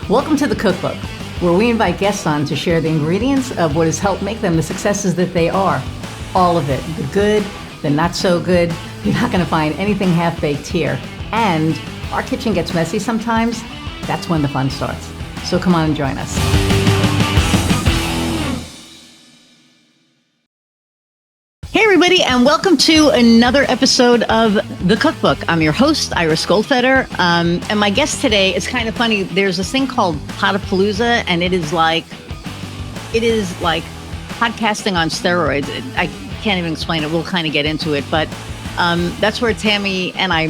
Welcome to the Cookbook, where we invite guests on to share the ingredients of what has helped make them the successes that they are. All of it, the good, the not so good. You're not going to find anything half-baked here. And our kitchen gets messy sometimes. That's when the fun starts. So come on and join us. Hey everybody, and welcome to another episode of The Cookbook. I'm your host, Iris Goldfeder, and my guest today is kind of funny. There's this thing called Potapalooza, and it is like podcasting on steroids. I can't even explain it. We'll kind of get into it, but that's where Tami and I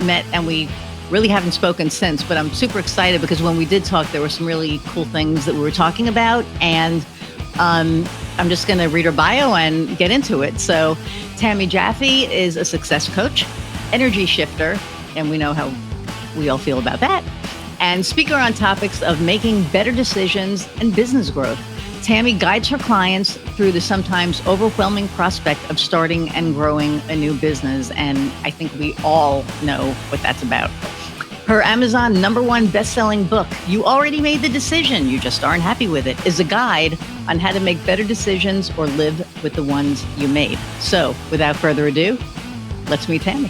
met, and we really haven't spoken since, but I'm super excited because when we did talk, there were some really cool things that we were talking about, and I'm just going to read her bio and get into it. So Tami Jaffe is a success coach, energy shifter, and we know how we all feel about that, and speaker on topics of making better decisions and business growth. Tami guides her clients through the sometimes overwhelming prospect of starting and growing a new business, and I think we all know what that's about. Her Amazon #1 best-selling book, You Already Made the Decision, You Just Aren't Happy With It, is a guide on how to make better decisions or live with the ones you made. So without further ado, let's meet Tami.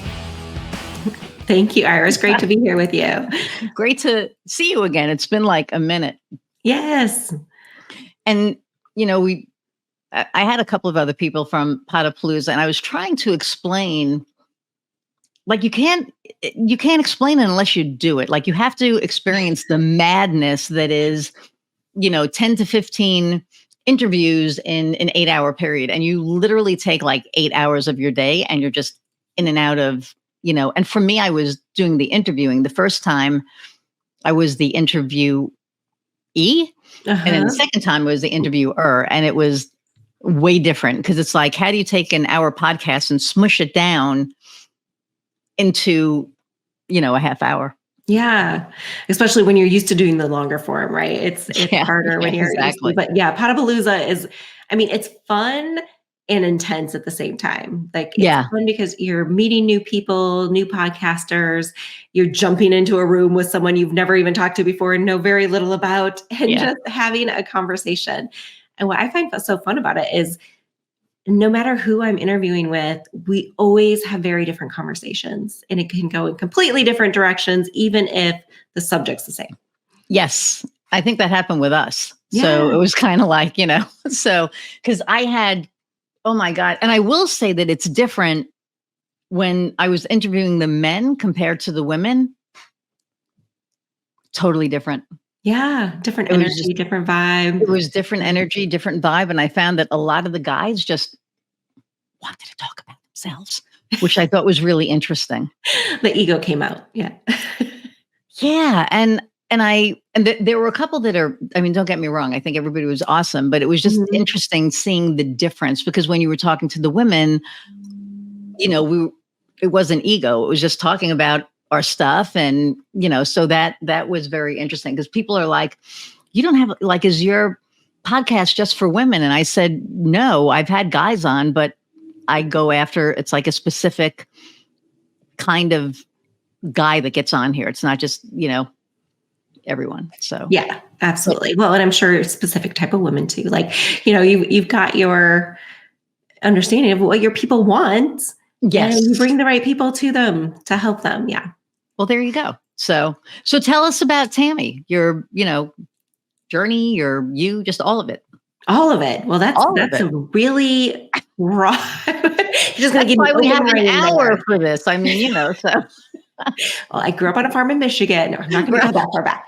Thank you, Iris. Great to be here with you. Great to see you again. It's been like a minute. Yes. And, you know, I had a couple of other people from Potapalooza, and I was trying to explain, like, you can't explain it unless you do it. Like, you have to experience the madness that is, 10 to 15 interviews in an 8-hour period. And you literally take like 8 hours of your day and you're just in and out of, and for me, I was doing the interviewing. The first time I was the interviewee, and then the second time was the interviewer. And it was way different because it's like, how do you take an hour podcast and smush it down into, a half hour? Yeah. Especially when you're used to doing the longer form, right? It's harder when you're exactly. used to, but yeah, Potapalooza is, it's fun and intense at the same time. Like, it's fun because you're meeting new people, new podcasters, you're jumping into a room with someone you've never even talked to before and know very little about, and just having a conversation. And what I find so fun about it is, no matter who I'm interviewing with, we always have very different conversations, and it can go in completely different directions, even if the subject's the same. Yes. I think that happened with us. Yeah. So it was kind of like, because I had, oh my God. And I will say that it's different when I was interviewing the men compared to the women. Totally different. Yeah. Different energy, different vibe. It was different energy, different vibe. And I found that a lot of the guys just wanted to talk about themselves, which I thought was really interesting. The ego came out. Yeah. Yeah. And there were a couple that are, don't get me wrong, I think everybody was awesome, but it was just interesting seeing the difference, because when you were talking to the women, it wasn't ego. It was just talking about our stuff. And, so that was very interesting, because people are like, you don't have, like, is your podcast just for women? And I said, no, I've had guys on, but I go after, it's like a specific kind of guy that gets on here. It's not just, everyone. So yeah, absolutely. Well, and I'm sure a specific type of women too. Like, you've got your understanding of what your people want. Yes. And you bring the right people to them to help them. Yeah. Well, there you go. So tell us about Tami, your, journey, just all of it. All of it. Well, that's a really raw. You're just going to give me we have an hour for this. So. Well, I grew up on a farm in Michigan. No, I'm not going to go that far back.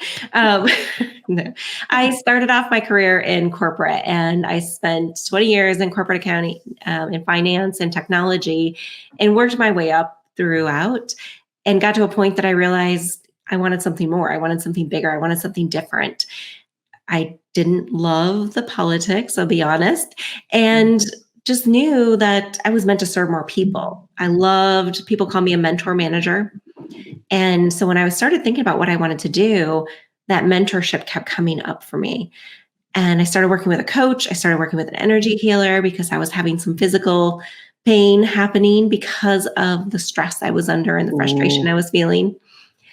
No. I started off my career in corporate, and I spent 20 years in corporate accounting, in finance and technology, and worked my way up throughout, and got to a point that I realized I wanted something more. I wanted something bigger. I wanted something different. I didn't love the politics, I'll be honest, and just knew that I was meant to serve more people. I loved, people call me a mentor manager. And so when I started thinking about what I wanted to do, that mentorship kept coming up for me. And I started working with a coach. I started working with an energy healer because I was having some physical pain happening because of the stress I was under and the frustration I was feeling.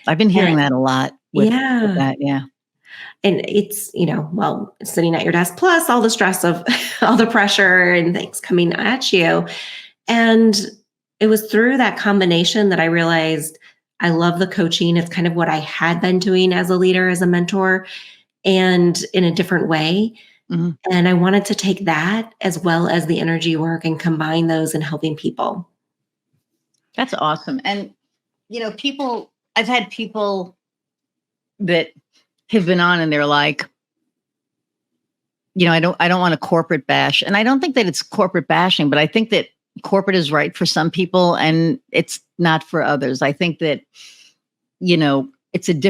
I've been hearing that a lot with that. Yeah. And it's, well, sitting at your desk plus all the stress of all the pressure and things coming at you. And it was through that combination that I realized I love the coaching. It's kind of what I had been doing as a leader, as a mentor, and in a different way. Mhm. And I wanted to take that as well as the energy work and combine those in helping people. That's awesome. And, I've had people that have been on and they're like, I don't want to corporate bash. And I don't think that it's corporate bashing, but I think that corporate is right for some people and it's not for others. I think that, it's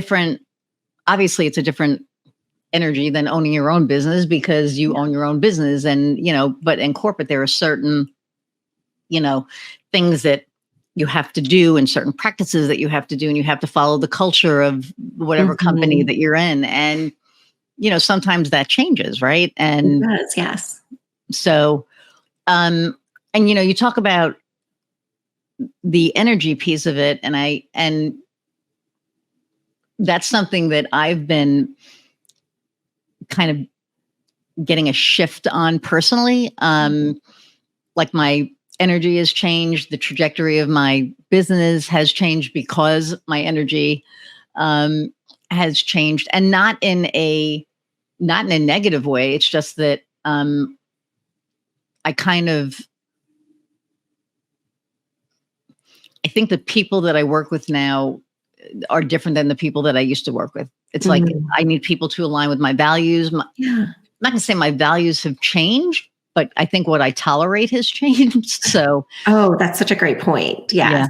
obviously it's a different energy than owning your own business because you own your own business. And, but in corporate, there are certain, things that you have to do and certain practices that you have to do, and you have to follow the culture of whatever company that you're in. And, sometimes that changes, right? And It does, yes. so, and you talk about the energy piece of it, and that's something that I've been kind of getting a shift on personally. Like my energy has changed, the trajectory of my business has changed because my energy has changed, and not in a negative way. It's just that I think the people that I work with now are different than the people that I used to work with. It's like I need people to align with my values. I'm not gonna say my values have changed, but I think what I tolerate has changed. So, oh, that's such a great point. Yes. Yeah.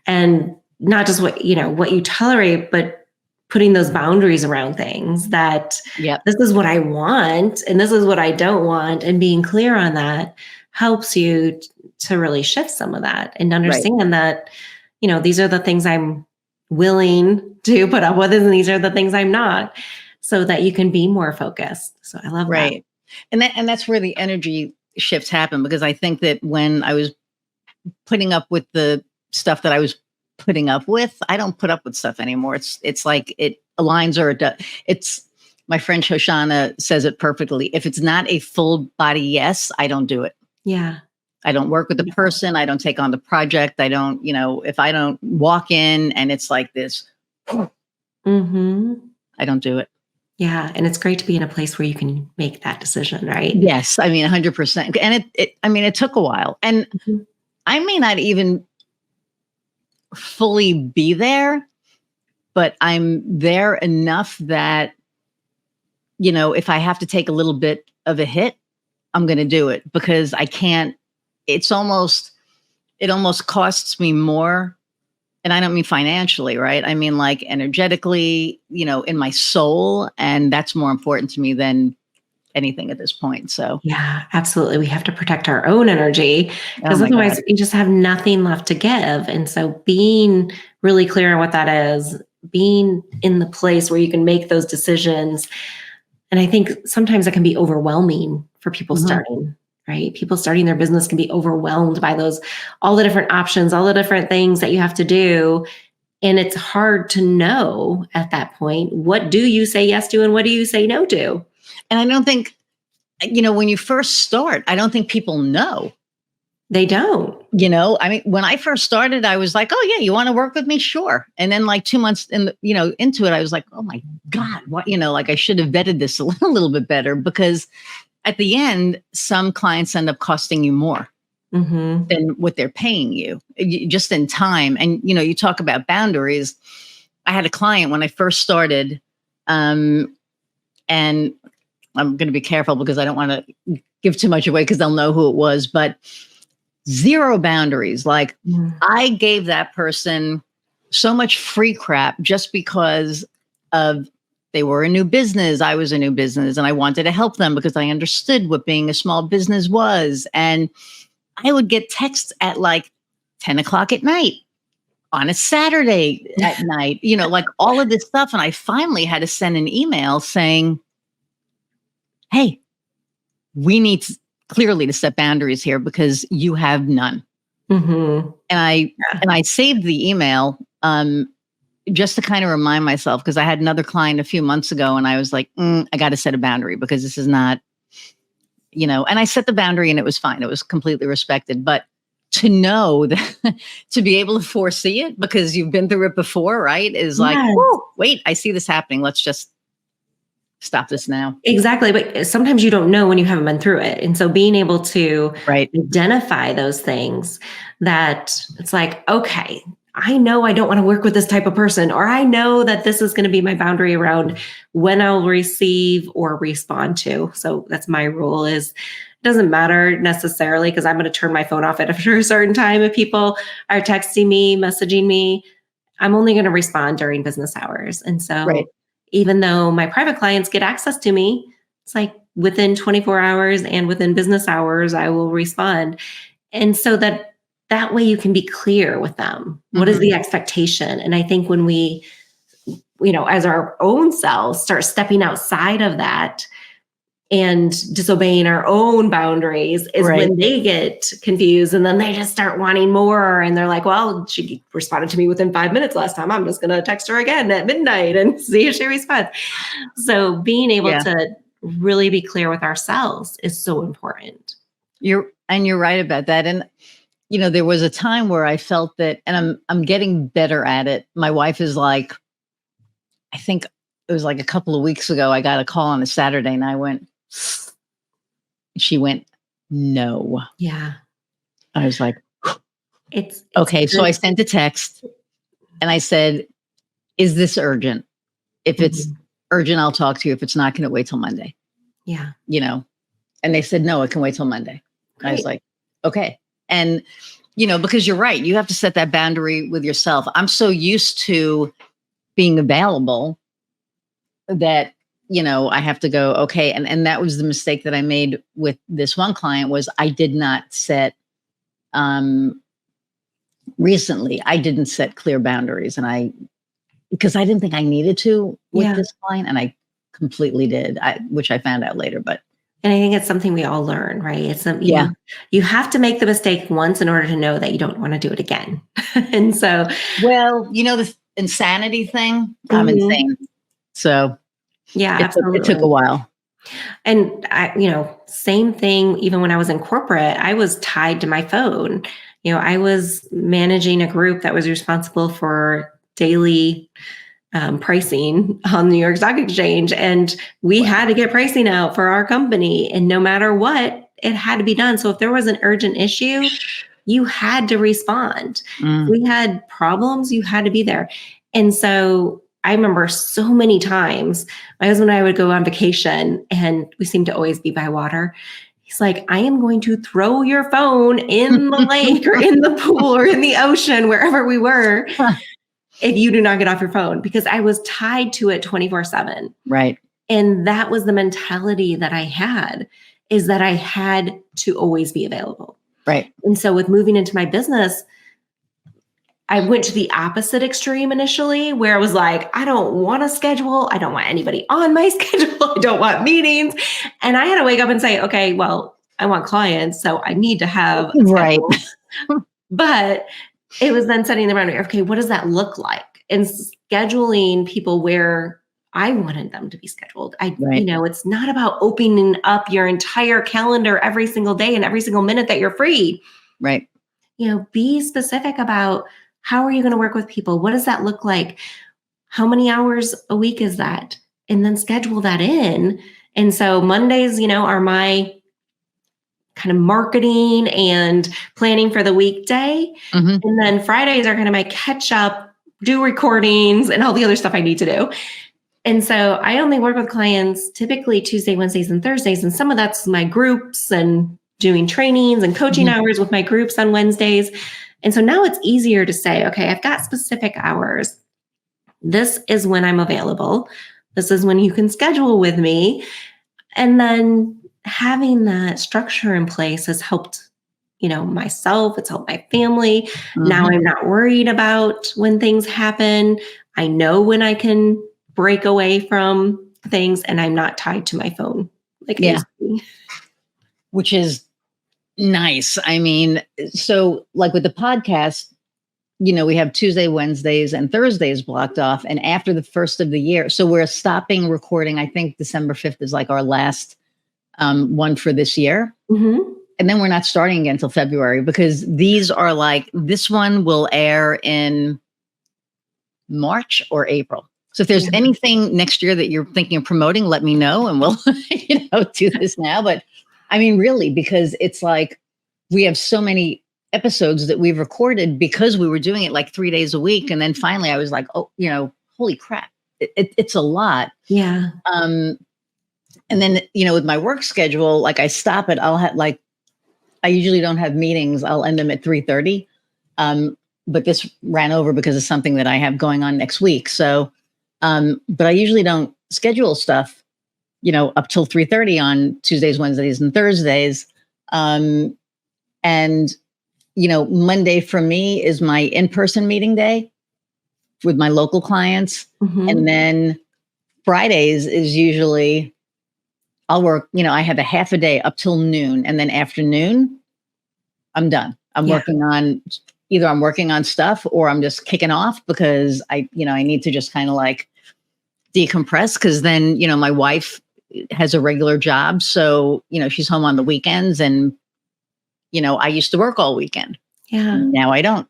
And not just what you tolerate, but putting those boundaries around things that this is what I want and this is what I don't want, and being clear on that helps you to really shift some of that and understand that, these are the things I'm willing to put up with and these are the things I'm not, so that you can be more focused. So I love that. And that's where the energy shifts happen, because I think that when I was putting up with the stuff that I was putting up with, I don't put up with stuff anymore. It's like it aligns or it does. It's, my friend Shoshana says it perfectly. If it's not a full body yes, I don't do it. Yeah. I don't work with the person. I don't take on the project. I don't, if I don't walk in and it's like this, I don't do it. Yeah. And it's great to be in a place where you can make that decision, right? Yes. I mean, 100%. And it took a while, and I may not even fully be there, but I'm there enough that, if I have to take a little bit of a hit, I'm going to do it, because I can't, it almost costs me more. And I don't mean financially, right? I mean, like energetically, in my soul. And that's more important to me than anything at this point. So yeah, absolutely. We have to protect our own energy, because otherwise we just have nothing left to give. And so being really clear on what that is, being in the place where you can make those decisions. And I think sometimes it can be overwhelming for people starting, right? People starting their business can be overwhelmed by all the different options, all the different things that you have to do. And it's hard to know at that point, what do you say yes to and what do you say no to? And I don't think, when you first start, I don't think people know. They don't. I mean, when I first started, I was like, oh yeah, you want to work with me? Sure. And then like 2 months into it, I was like, oh my God, what, like I should have vetted this a little bit better, because at the end, some clients end up costing you more than what they're paying you just in time. And, you talk about boundaries. I had a client when I first started, and I'm going to be careful because I don't want to give too much away because they'll know who it was, but zero boundaries. Like I gave that person so much free crap just because of they were a new business. I was a new business, and I wanted to help them because I understood what being a small business was. And I would get texts at like 10 o'clock at night on a Saturday at night, like all of this stuff. And I finally had to send an email saying, hey, we need clearly to set boundaries here because you have none. And I saved the email. just to kind of remind myself, because I had another client a few months ago and I was like, I got to set a boundary because this is not, and I set the boundary and it was fine. It was completely respected. But to know that, to be able to foresee it because you've been through it before, right? Is like, Yes. whoa, wait, I see this happening. Let's just stop this now. Exactly. But sometimes you don't know when you haven't been through it. And so being able to Right. identify those things, that it's like, okay, I know I don't want to work with this type of person, or I know that this is going to be my boundary around when I'll receive or respond to. So that's my rule. Is it doesn't matter necessarily, because I'm going to turn my phone off after a certain time. If people are texting me, messaging me, I'm only going to respond during business hours. And so Right. even though my private clients get access to me, it's like within 24 hours and within business hours, I will respond. And so that way you can be clear with them. What is the expectation? And I think when we, as our own selves start stepping outside of that and disobeying our own boundaries, is Right. when they get confused, and then they just start wanting more. And they're like, well, she responded to me within 5 minutes last time. I'm just going to text her again at midnight and see if she responds. So being able to really be clear with ourselves is so important. You're right about that. And there was a time where I felt that, and I'm getting better at it. My wife is like, I think it was like a couple of weeks ago, I got a call on a Saturday and I went, she went, no. Yeah. I was like, It's okay. So I sent a text and I said, is this urgent? If it's urgent, I'll talk to you. If it's not, can it wait till Monday? Yeah. And they said, no, it can wait till Monday. I was like, okay. And, because you're right, you have to set that boundary with yourself. I'm so used to being available that, I have to go, okay. And that was the mistake that I made with this one client, was I did not set, recently, I didn't set clear boundaries, because I didn't think I needed to with this client, and I completely did, which I found out later, but. And I think it's something we all learn, right? It's you have to make the mistake once in order to know that you don't want to do it again. And so, well, the insanity thing, I'm insane. So yeah, absolutely. It took a while. And same thing, even when I was in corporate, I was tied to my phone. I was managing a group that was responsible for daily pricing on the New York Stock Exchange. And we had to get pricing out for our company. And no matter what, it had to be done. So if there was an urgent issue, you had to respond. If we had problems, you had to be there. And so I remember so many times my husband and I would go on vacation, and we seemed to always be by water. He's like, I am going to throw your phone in the lake or in the pool or in the ocean, wherever we were, if you do not get off your phone, because I was tied to it 24/7. Right. And that was the mentality that I had, is that I had to always be available. Right. And so with moving into my business, I went to the opposite extreme initially, where I was like, I don't want a schedule. I don't want anybody on my schedule. I don't want meetings. And I had to wake up and say, okay, well, I want clients, so I need to have a schedule. But it was then setting the boundary. Okay, what does that look like? And scheduling people where I wanted them to be scheduled. It's not about opening up your entire calendar every single day and every single minute that you're free. Right. Be specific about, how are you going to work with people? What does that look like? How many hours a week is that? And then schedule that in. And so Mondays, are my kind of marketing and planning for the weekday. And then Fridays are kind of my catch up, do recordings and all the other stuff I need to do. And so I only work with clients typically Tuesday, Wednesdays, and Thursdays. And some of that's my groups and doing trainings and coaching hours with my groups on Wednesdays. And so now it's easier to say, okay, I've got specific hours. This is when I'm available. This is when you can schedule with me. And then having that structure in place has helped, myself. It's helped my family. Now I'm not worried about when things happen. I know when I can break away from things, and I'm not tied to my phone. Which is nice. I mean, so like with the podcast, we have Tuesday, Wednesdays, and Thursdays blocked off. And after the first of the year, so we're stopping recording. I think December 5th is like our last one for this year. Mm-hmm. And then we're not starting again until February, because these are like, this one will air in March or April. So if there's anything next year that you're thinking of promoting, let me know and we'll, do this now. But I mean, really, because it's like, we have so many episodes that we've recorded because we were doing it like 3 days a week. And then finally I was like, oh, holy crap, it's a lot. Yeah. And then, with my work schedule, like I stop it, I'll have like, I usually don't have meetings. I'll end them at 3:30. But this ran over because of something that I have going on next week. So, but I usually don't schedule stuff, up till 3:30 on Tuesdays, Wednesdays, and Thursdays. And, Monday for me is my in-person meeting day with my local clients. Mm-hmm. And then Fridays is usually, I'll work, I have a half a day up till noon. And then afternoon, I'm done. I'm working on stuff, or I'm just kicking off because I need to just kind of like decompress. Cause then, my wife has a regular job. So, she's home on the weekends, and, I used to work all weekend. Yeah. Now I don't.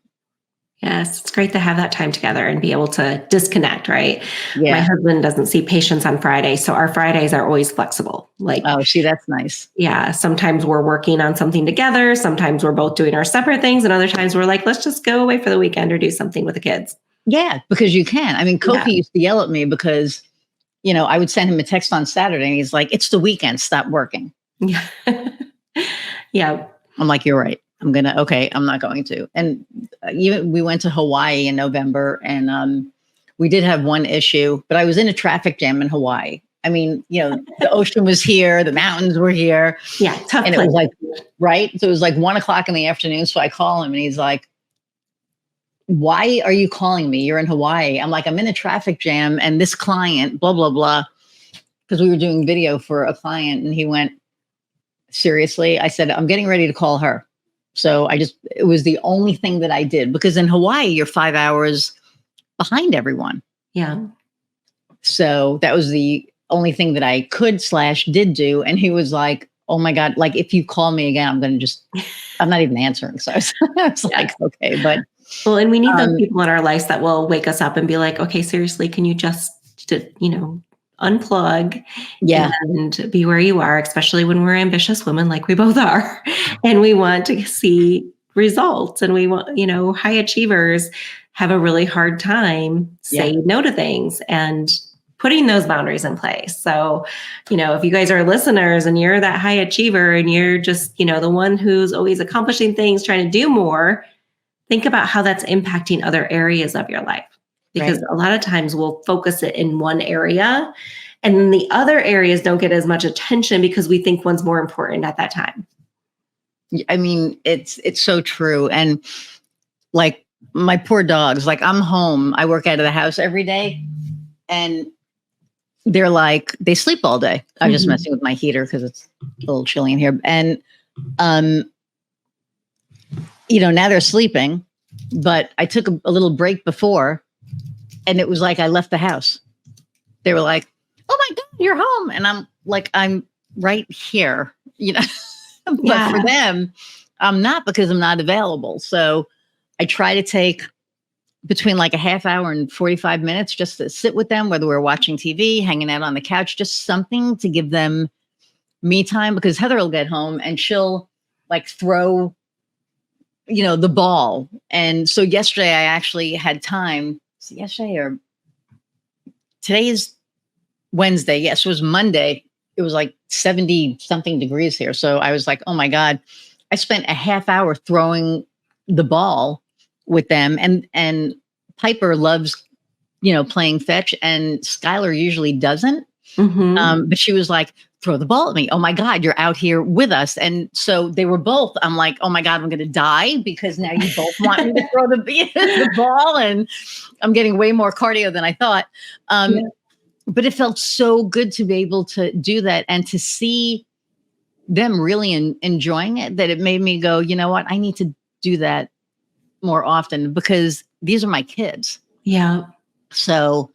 Yes, it's great to have that time together and be able to disconnect, right? Yeah. My husband doesn't see patients on Friday, so our Fridays are always flexible. Like, oh, see, that's nice. Yeah, sometimes we're working on something together, sometimes we're both doing our separate things, and other times we're like, let's just go away for the weekend or do something with the kids. Yeah, because you can. I mean, Kofi used to yell at me because, I would send him a text on Saturday and he's like, it's the weekend, stop working. Yeah. Yeah. I'm like, you're right. I'm not going to. And we went to Hawaii in November, and we did have one issue, but I was in a traffic jam in Hawaii. I mean, the ocean was here, the mountains were here. Yeah, tough. And it was like, right. So it was like 1:00 in the afternoon. So I call him and he's like, why are you calling me? You're in Hawaii. I'm like, I'm in a traffic jam and this client, blah, blah, blah. Because we were doing video for a client, and he went, seriously? I said, I'm getting ready to call her. So it was the only thing that I did, because in Hawaii, you're 5 hours behind everyone. Yeah. So that was the only thing that I did do. And he was like, oh my God, like if you call me again, I'm not even answering. So I was like, okay, but. Well, and we need those people in our lives that will wake us up and be like, okay, seriously, can you just, unplug and be where you are, especially when we're ambitious women like we both are, and we want to see results, and we want, high achievers have a really hard time saying no to things and putting those boundaries in place. So, if you guys are listeners and you're that high achiever and you're just, the one who's always accomplishing things, trying to do more, think about how that's impacting other areas of your life. Because a lot of times we'll focus it in one area, and then the other areas don't get as much attention because we think one's more important at that time. I mean, it's so true. And like my poor dogs, like I'm home, I work out of the house every day, and they're like, they sleep all day. I'm just messing with my heater because it's a little chilly in here. And, now they're sleeping, but I took a little break before, and it was like I left the house. They were like, oh my God, you're home. And I'm like, I'm right here, but for them, I'm not, because I'm not available. So I try to take between like a half hour and 45 minutes just to sit with them, whether we're watching TV, hanging out on the couch, just something to give them me time, because Heather will get home and she'll like throw, the ball. And so yesterday I actually had time. So yesterday or today is Wednesday. Yes, it was Monday. It was like 70 something degrees here. So I was like, oh my God, I spent a half hour throwing the ball with them. And Piper loves, playing fetch, and Skylar usually doesn't. But she was like, throw the ball at me. Oh my God, you're out here with us. And so they were both, I'm like, oh my God, I'm going to die, because now you both want me to throw the ball, and I'm getting way more cardio than I thought. But it felt so good to be able to do that and to see them really enjoying it, that it made me go, you know what, I need to do that more often, because these are my kids. Yeah. So,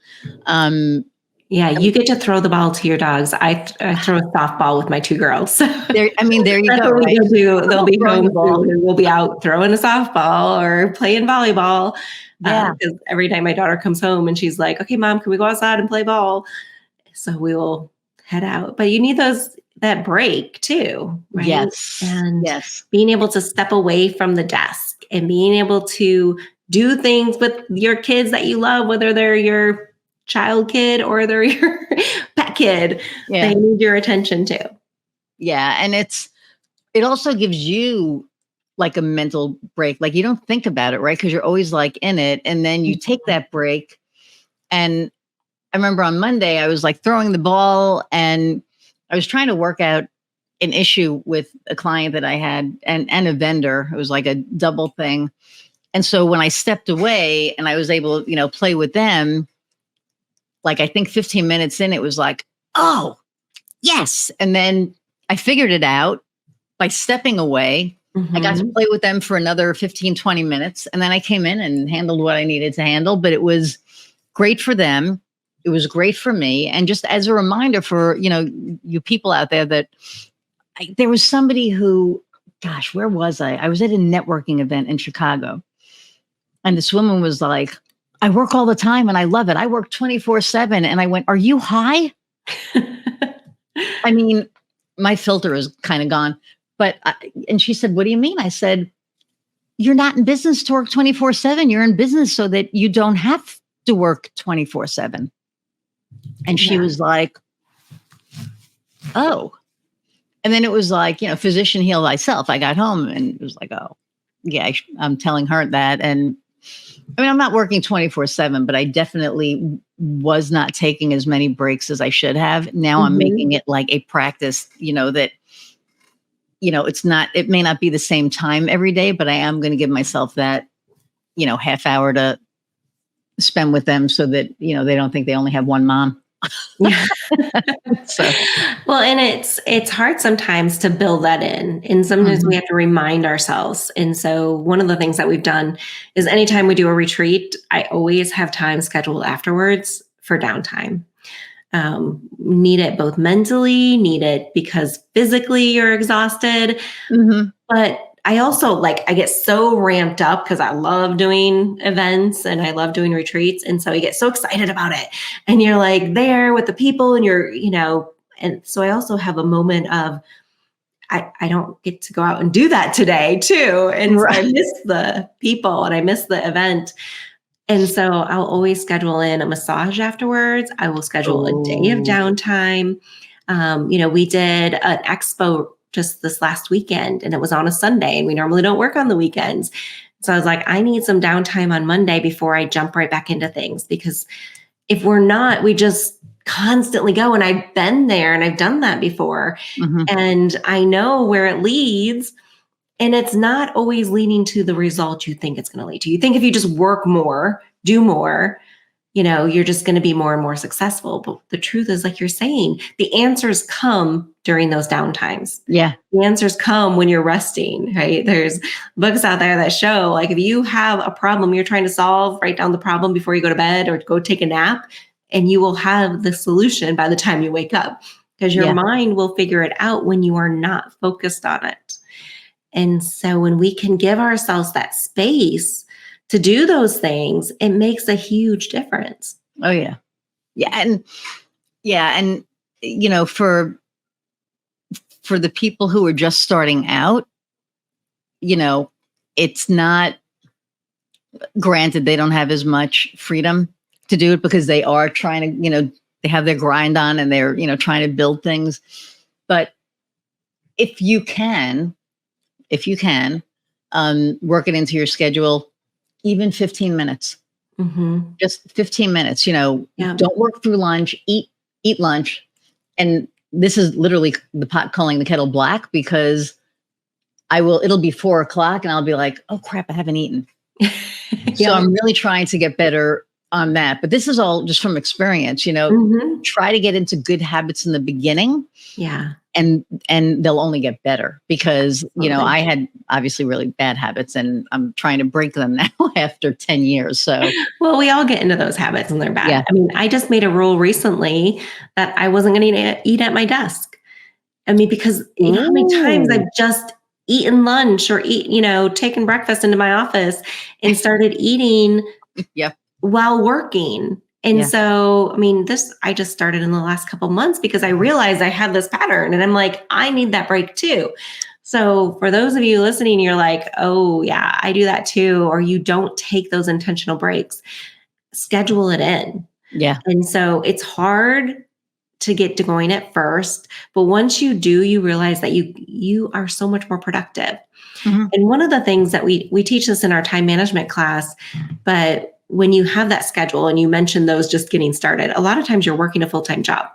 yeah, you get to throw the ball to your dogs. I throw a softball with my 2 girls. there you That's go, what we right? go do. They'll be Throwing home the ball. soon and we'll be out throwing a softball or playing volleyball. Yeah. Because every time my daughter comes home and she's like, okay, mom, can we go outside and play ball? So we will head out. But you need that break too, right? Yes. And yes. being able to step away from the desk and being able to do things with your kids that you love, whether they're your child kid or they're your pet kid, Yeah. they need your attention too. Yeah. And it also gives you like a mental break. Like you don't think about it, right? Because you're always like in it. And then you take that break. And I remember on Monday, I was like throwing the ball and I was trying to work out an issue with a client that I had and a vendor. It was like a double thing. And so when I stepped away and I was able to, play with them, like I think 15 minutes in, it was like, oh, yes. And then I figured it out by stepping away. I got to play with them for another 15, 20 minutes. And then I came in and handled what I needed to handle. But it was great for them. It was great for me. And just as a reminder for, you people out there that there was somebody who, gosh, where was I? I was at a networking event in Chicago. And this woman was like, I work all the time and I love it. I work 24/7. And I went, are you high? I mean, my filter is kind of gone. But, and she said, what do you mean? I said, you're not in business to work 24/7. You're in business so that you don't have to work 24/7. And she was like, oh. And then it was like, physician heal thyself. I got home and it was like, oh, yeah, I'm telling her that. And I mean, I'm not working 24/7, but I definitely was not taking as many breaks as I should have. Now I'm making it like a practice, that, it may not be the same time every day, but I am going to give myself that, half hour to spend with them so that, they don't think they only have one mom. So. Well, and it's hard sometimes to build that in. And sometimes we have to remind ourselves. And so one of the things that we've done is anytime we do a retreat, I always have time scheduled afterwards for downtime. Need it both mentally, need it because physically you're exhausted. But I also I get so ramped up because I love doing events and I love doing retreats. And so you get so excited about it and you're like there with the people and you're, and so I also have a moment of, I don't get to go out and do that today too. And so I miss the people and I miss the event. And so I'll always schedule in a massage afterwards. I will schedule a day of downtime. We did an expo just this last weekend and it was on a Sunday and we normally don't work on the weekends. So I was like, I need some downtime on Monday before I jump right back into things, because if we're not, we just constantly go. And I've been there and I've done that before and I know where it leads. And it's not always leading to the result you think it's going to lead to. You think if you just work more, do more, you're just going to be more and more successful. But the truth is, like you're saying, the answers come during those downtimes. Yeah. The answers come when you're resting, right? There's books out there that show, like, if you have a problem you're trying to solve, write down the problem before you go to bed or go take a nap, and you will have the solution by the time you wake up, because your mind will figure it out when you are not focused on it. And so when we can give ourselves that space to do those things, it makes a huge difference. Oh, yeah. Yeah. And, for the people who are just starting out, it's not, granted, they don't have as much freedom to do it because they are trying to, they have their grind on and they're, trying to build things. But if you can, work it into your schedule, even 15 minutes, just 15 minutes, don't work through lunch, eat lunch. And this is literally the pot calling the kettle black, because it'll be 4:00 and I'll be like, oh crap, I haven't eaten. So I'm really trying to get better on that. But this is all just from experience, try to get into good habits in the beginning. Yeah. and they'll only get better because, Absolutely. I had obviously really bad habits and I'm trying to break them now after 10 years. So Well, we all get into those habits and they're bad. yeah. I mean, I just made a rule recently that I wasn't going to eat at my desk. I mean, because you know how many times Ooh. I've just eaten lunch or taken breakfast into my office and started eating Yep. while working. And Yeah. so, I mean, I just started in the last couple months because I realized I had this pattern and I'm like, I need that break too. So, for those of you listening, you're like, oh, yeah, I do that too, or you don't take those intentional breaks, schedule it in. Yeah. And so, it's hard to get to going at first, but once you do, you realize that you are so much more productive. Mhm. And one of the things that we teach this in our time management class, but when you have that schedule and you mentioned those just getting started, a lot of times you're working a full-time job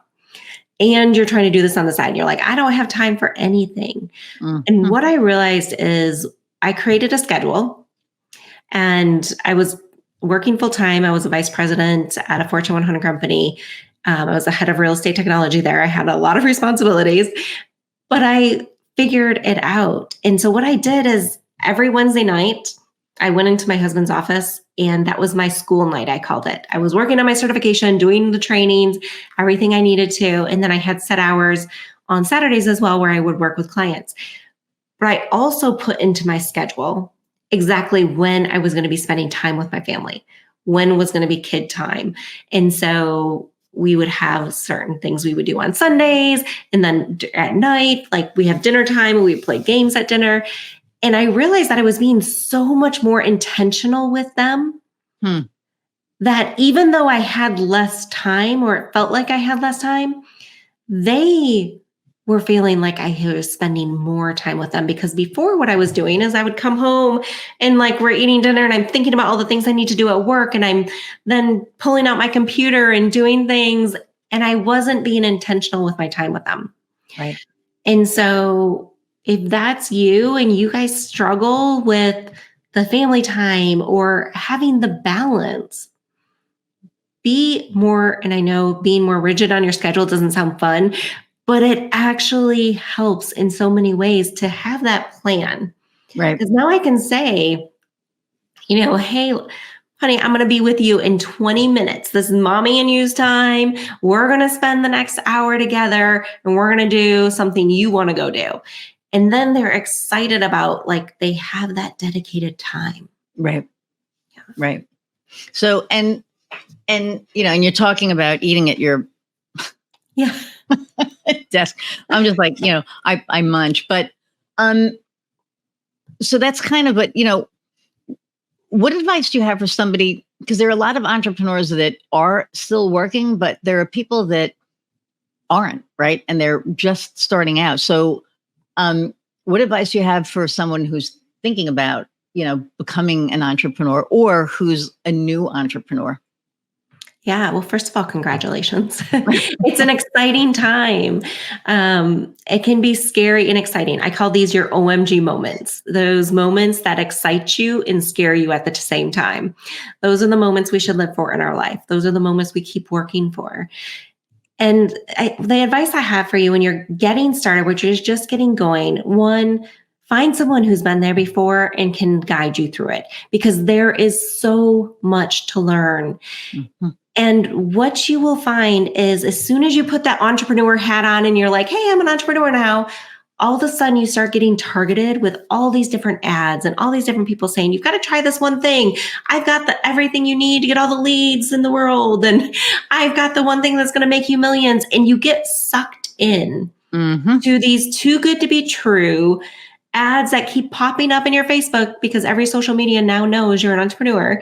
and you're trying to do this on the side. You're like, I don't have time for anything. And Mhm. what I realized is I created a schedule and I was working full time. I was a vice president at a Fortune 100 company. I was the head of real estate technology there. I had a lot of responsibilities, but I figured it out. And so what I did is every Wednesday night, I went into my husband's office and that was my school night, I called it. I was working on my certification, doing the trainings, everything I needed to. And then I had set hours on Saturdays as well where I would work with clients. But I also put into my schedule exactly when I was going to be spending time with my family, when was going to be kid time. And so we would have certain things we would do on Sundays. And then at night, like we have dinner time and we play games at dinner. And I realized that I was being so much more intentional with them Hmm. that even though I had less time or it felt like I had less time, they were feeling like I was spending more time with them because before what I was doing is I would come home and like we're eating dinner and I'm thinking about all the things I need to do at work and I'm then pulling out my computer and doing things and I wasn't being intentional with my time with them. Right. And so if that's you and you guys struggle with the family time or having the balance, be more, and I know being more rigid on your schedule doesn't sound fun, but it actually helps in so many ways to have that plan. Right. Because now I can say, hey, honey, I'm going to be with you in 20 minutes. This is mommy and you's time. We're going to spend the next hour together and we're going to do something you want to go do. And then they're excited about like they have that dedicated time. Right. Right. So, and and you're talking about eating at your Yeah. desk. I'm just like, I munch, but so that's kind of what advice do you have for somebody? Because there are a lot of entrepreneurs that are still working, but there are people that aren't, right? And they're just starting out. So, what advice do you have for someone who's thinking about, becoming an entrepreneur or who's a new entrepreneur? Yeah. Well, first of all, congratulations. It's an exciting time. It can be scary and exciting. I call these your OMG moments, those moments that excite you and scare you at the same time. Those are the moments we should live for in our life. Those are the moments we keep working for. And the advice I have for you when you're getting started, which is just getting going, one, find someone who's been there before and can guide you through it because there is so much to learn. Mm-hmm. And what you will find is as soon as you put that entrepreneur hat on and you're like, hey, I'm an entrepreneur now, all of a sudden you start getting targeted with all these different ads and all these different people saying, you've got to try this one thing. I've got everything you need to get all the leads in the world. And I've got the one thing that's going to make you millions. And you get sucked in to these too good to be true ads that keep popping up in your Facebook because every social media now knows you're an entrepreneur.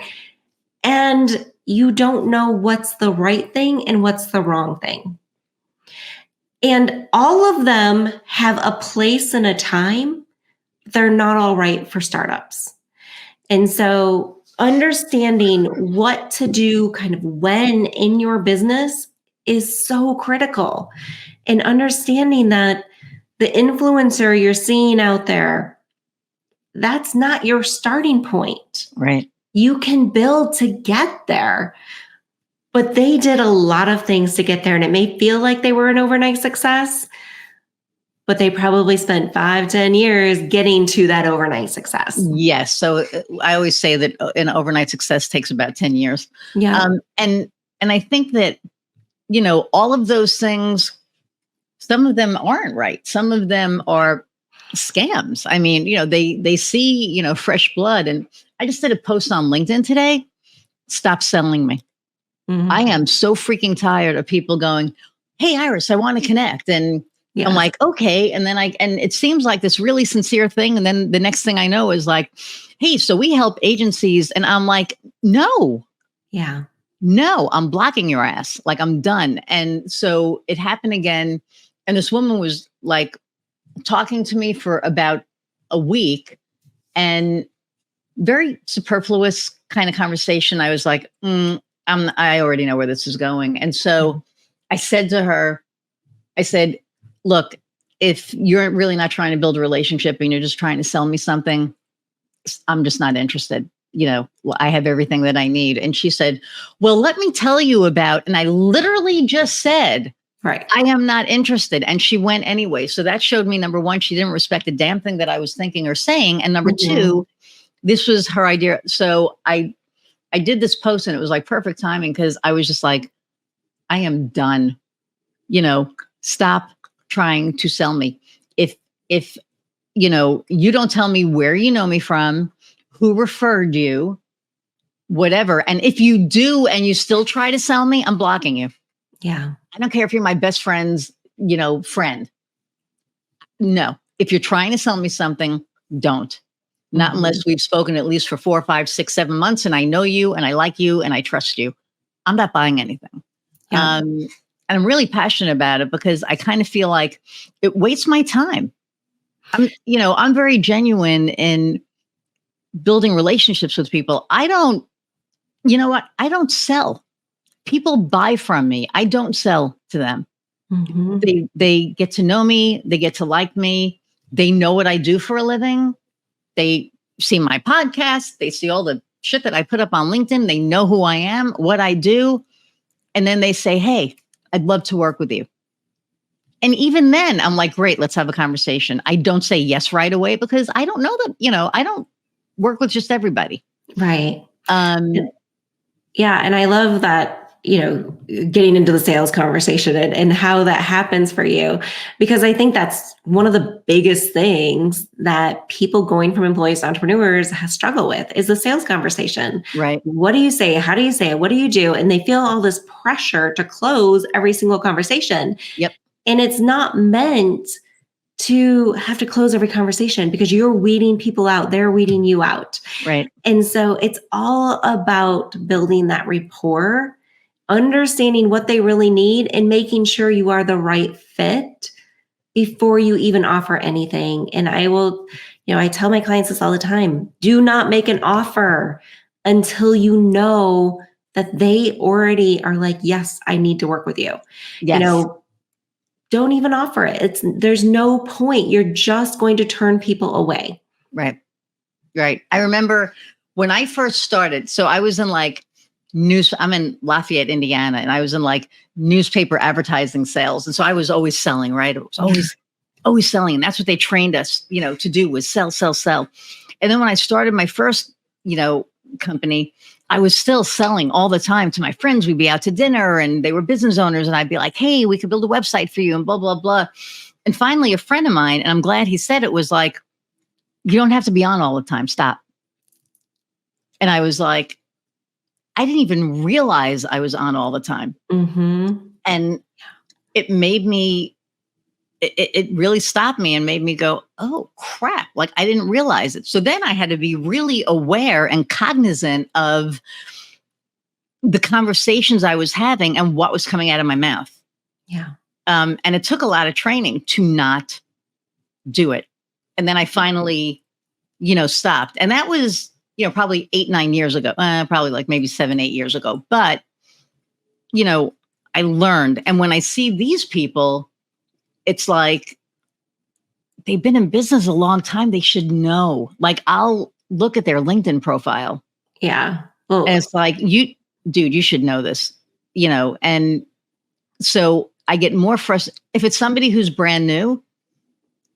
And you don't know what's the right thing and what's the wrong thing. And all of them have a place and a time. They're not all right for startups. And so understanding what to do kind of when in your business is so critical. And understanding that the influencer you're seeing out there, that's not your starting point. Right. You can build to get there. But they did a lot of things to get there, and it may feel like they were an overnight success, but they probably spent 5, 10 years getting to that overnight success. Yes. So I always say that an overnight success takes about 10 years. Yeah. And I think that, all of those things, some of them aren't right. Some of them are scams. I mean, they see, fresh blood. And I just did a post on LinkedIn today. Stop selling me. Mhm. I am so freaking tired of people going, "Hey, Iris, I want to connect." And I'm Yes. like, okay. And then and it seems like this really sincere thing. And then the next thing I know is like, "Hey, so we help agencies." And I'm like, no, Yeah. no, I'm blocking your ass. Like, I'm done. And so it happened again. And this woman was like talking to me for about a week, and very superfluous kind of conversation. I was like, I already know where this is going. And so I said to her, I said, look, if you're really not trying to build a relationship and you're just trying to sell me something, I'm just not interested. I have everything that I need. And she said, well, let me tell you about, and I literally just said, Right. I am not interested. And she went anyway. So that showed me, number one, she didn't respect a damn thing that I was thinking or saying. And number two, this was her idea. So I did this post, and it was like perfect timing, because I was just like, I am done. Stop trying to sell me. If you don't tell me where you know me from, who referred you, whatever. And if you do and you still try to sell me, I'm blocking you. Yeah. I don't care if you're my best friend's, friend. No. If you're trying to sell me something, don't. Not unless we've spoken at least for 4, 5, 6, 7 months, and I know you and I like you and I trust you. I'm not buying anything. Yeah. And I'm really passionate about it because I kind of feel like it wastes my time. I'm very genuine in building relationships with people. I don't, you know what? I don't sell. People buy from me. I don't sell to them. They get to know me. They get to like me. They know what I do for a living. They see my podcast. They see all the shit that I put up on LinkedIn. They know who I am, what I do. And then they say, hey, I'd love to work with you. And even then I'm like, great, let's have a conversation. I don't say yes right away because I don't know that, I don't work with just everybody. Right. Yeah. And I love that, getting into the sales conversation and how that happens for you, because I think that's one of the biggest things that people going from employees to entrepreneurs struggle with is the sales conversation. Right. What do you say? How do you say it? What do you do? And they feel all this pressure to close every single conversation. Yep. And it's not meant to have to close every conversation because you're weeding people out. They're weeding you out. Right. And so it's all about building that rapport, understanding what they really need, and making sure you are the right fit before you even offer anything. And I tell my clients this all the time. Do not make an offer until you know that they already are like, yes, I need to work with you. Yes. Don't even offer it. There's no point. You're just going to turn people away. Right. Right. I remember when I first started, so I was in like I'm in Lafayette, Indiana, and I was in like newspaper advertising sales. And so I was always selling, right? It was always selling. And that's what they trained us, to do was sell, sell, sell. And then when I started my first, company, I was still selling all the time to my friends. We'd be out to dinner and they were business owners. And I'd be like, hey, we could build a website for you and blah, blah, blah. And finally, a friend of mine, and I'm glad he said it, was like, you don't have to be on all the time. Stop. And I was like, I didn't even realize I was on all the time. And it made me, it really stopped me and made me go, oh crap. Like I didn't realize it. So then I had to be really aware and cognizant of the conversations I was having and what was coming out of my mouth. Yeah. And it took a lot of training to not do it. And then I finally, stopped. And that was, probably 8, 9 years ago, probably like maybe 7, 8 years ago. But, I learned. And when I see these people, it's like, they've been in business a long time. They should know. Like I'll look at their LinkedIn profile. Yeah. Well, and it's like, dude, you should know this, and so I get more frustrated. If it's somebody who's brand new,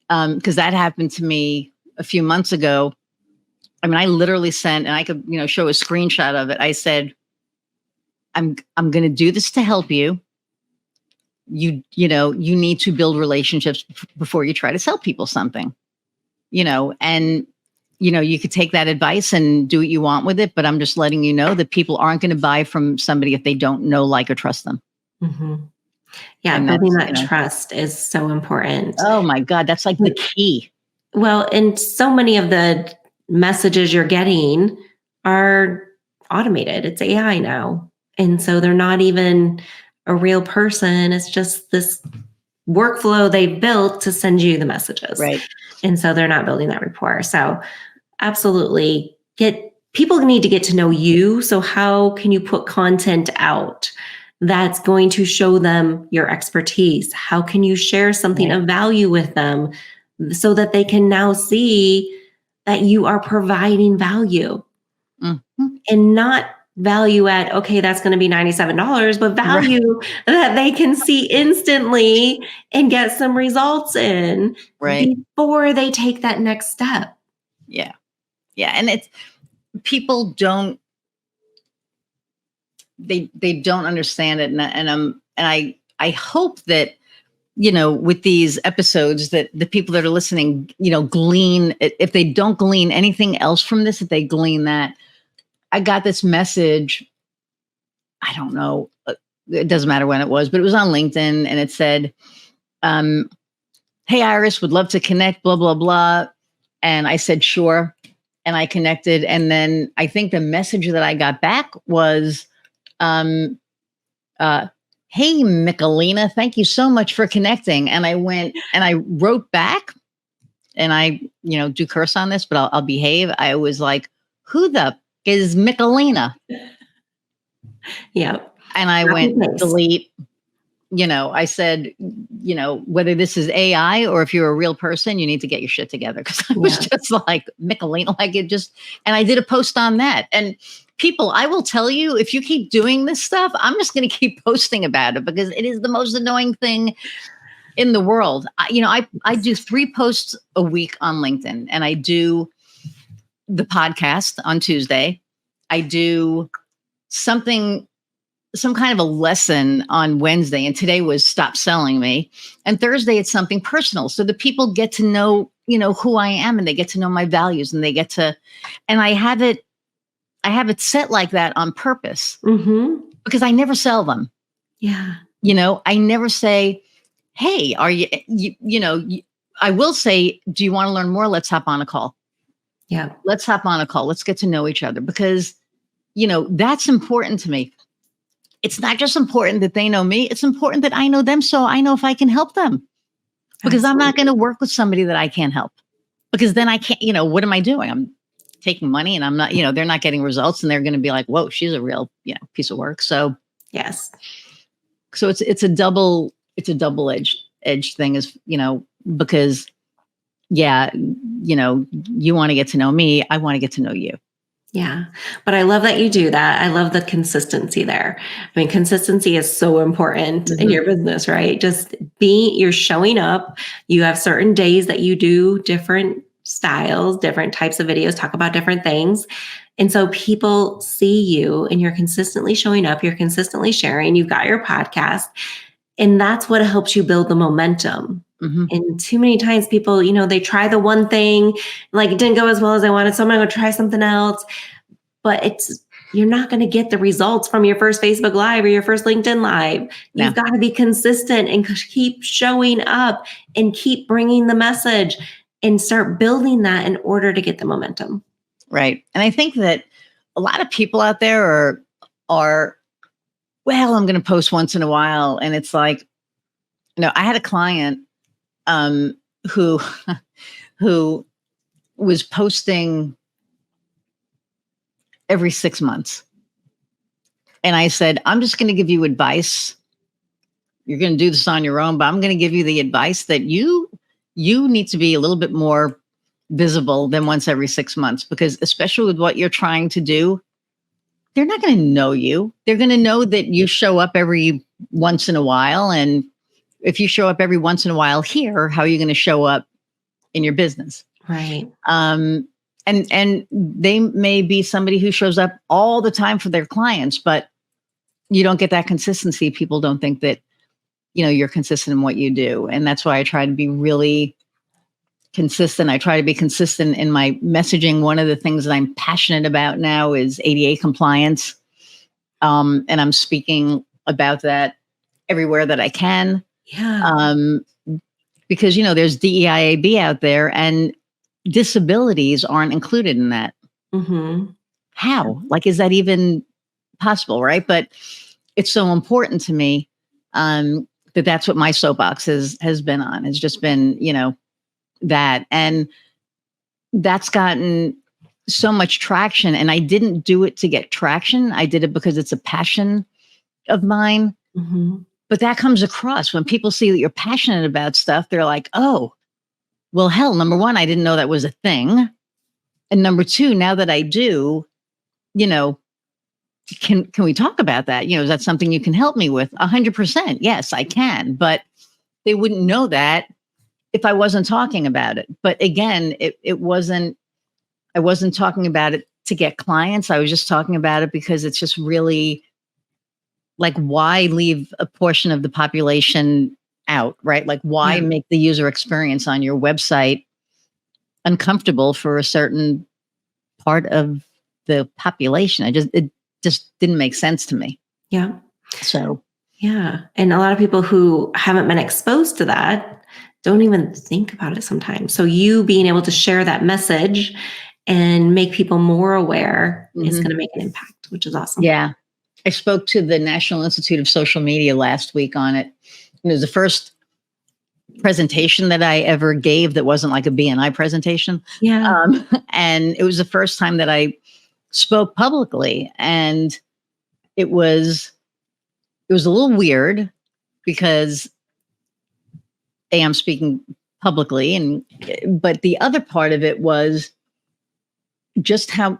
because that happened to me a few months ago. I mean, I literally sent, and I could, show a screenshot of it. I said, I'm going to do this to help you. You need to build relationships before you try to sell people something, and, you could take that advice and do what you want with it. But I'm just letting you know that people aren't going to buy from somebody if they don't know, like, or trust them. Mm-hmm. Yeah. And building that trust is so important. Oh my God. That's like the key. Well, and so many of the messages you're getting are automated. It's AI now. And so they're not even a real person. It's just this workflow they built to send you the messages. Right. And so they're not building that rapport. So absolutely people need to get to know you. So how can you put content out that's going to show them your expertise? How can you share something of value with them so that they can now see that you are providing value and not value at, okay, that's going to be $97, but value that they can see instantly and get some results in before they take that next step. Yeah. Yeah. And it's, people don't, they don't understand it. And I hope that, with these episodes that the people that are listening, glean, if they don't glean anything else from this, if they glean that. I got this message, I don't know, it doesn't matter when it was, but it was on LinkedIn, and it said, hey, Iris, would love to connect, blah, blah, blah. And I said, sure. And I connected. And then I think the message that I got back was, hey, Michelina, thank you so much for connecting. And I went and I wrote back, and I, do curse on this, but I'll behave. I was like, who the is Michelina? Yeah. And I went delete. I said, whether this is AI or if you're a real person, you need to get your shit together. Because I was just like, Michelina, and I did a post on that. And people, I will tell you, if you keep doing this stuff, I'm just going to keep posting about it, because it is the most annoying thing in the world. I do 3 posts a week on LinkedIn, and I do the podcast on Tuesday. I do some kind of a lesson on Wednesday, and today was Stop Selling Me. And Thursday, it's something personal. So the people get to know, who I am, and they get to know my values, and they get to, and I have it set like that on purpose, because I never sell them. Yeah. I never say, hey, are you I will say, do you want to learn more? Let's hop on a call. Yeah. Let's hop on a call. Let's get to know each other, because, that's important to me. It's not just important that they know me. It's important that I know them, so I know if I can help them, because I'm not going to work with somebody that I can't help, because then I can't, what am I doing? I'm taking money, and I'm not, they're not getting results, and they're going to be like, whoa, she's a real, piece of work. So yes. So it's a double-edged thing, is, because you want to get to know me. I want to get to know you. Yeah. But I love that you do that. I love the consistency there. I mean, consistency is so important in your business, right? Just you're showing up. You have certain days that you do different styles, different types of videos, talk about different things. And so people see you, and you're consistently showing up. You're consistently sharing. You've got your podcast, and that's what helps you build the momentum. And too many times people, they try the one thing, like it didn't go as well as I wanted, so I'm going to go try something else. But you're not going to get the results from your first Facebook Live or your first LinkedIn Live. You've got to be consistent and keep showing up and keep bringing the message and start building that in order to get the momentum. Right. And I think that a lot of people out there are, well, I'm going to post once in a while. And it's like, I had a client who was posting every 6 months. And I said, I'm just going to give you advice. You're going to do this on your own, but I'm going to give you the advice that you need to be a little bit more visible than once every 6 months, because especially with what you're trying to do, they're not going to know you. They're going to know that you show up every once in a while. And if you show up every once in a while here, how are you going to show up, in your business. Right. And they may be somebody who shows up all the time for their clients, but you don't get that consistency. People don't think that, you're consistent in what you do. And that's why I try to be really consistent. I try to be consistent in my messaging. One of the things that I'm passionate about now is ADA compliance. And I'm speaking about that everywhere that I can. Yeah. Because, there's DEIAB out there and disabilities aren't included in that. Mm-hmm. How? Like, is that even possible? Right. But it's so important to me that's what my soapbox has been on. It's just been, that. And that's gotten so much traction. And I didn't do it to get traction. I did it because it's a passion of mine. Mm-hmm. But that comes across when people see that you're passionate about stuff. They're like, oh, well, hell, number one, I didn't know that was a thing. And number two, now that I do, can we talk about that? Is that something you can help me with? 100%. Yes, I can. But they wouldn't know that if I wasn't talking about it. But again, I wasn't talking about it to get clients. I was just talking about it because it's just really like, why leave a portion of the population out, right? Like, why make the user experience on your website uncomfortable for a certain part of the population? It just didn't make sense to me. Yeah. So, yeah. And a lot of people who haven't been exposed to that don't even think about it sometimes. So you being able to share that message and make people more aware is going to make an impact, which is awesome. Yeah. I spoke to the National Institute of Social Media last week on it. It was the first presentation that I ever gave that wasn't like a BNI presentation. Yeah. And it was the first time that I spoke publicly. And it was a little weird because I'm speaking publicly, but the other part of it was just how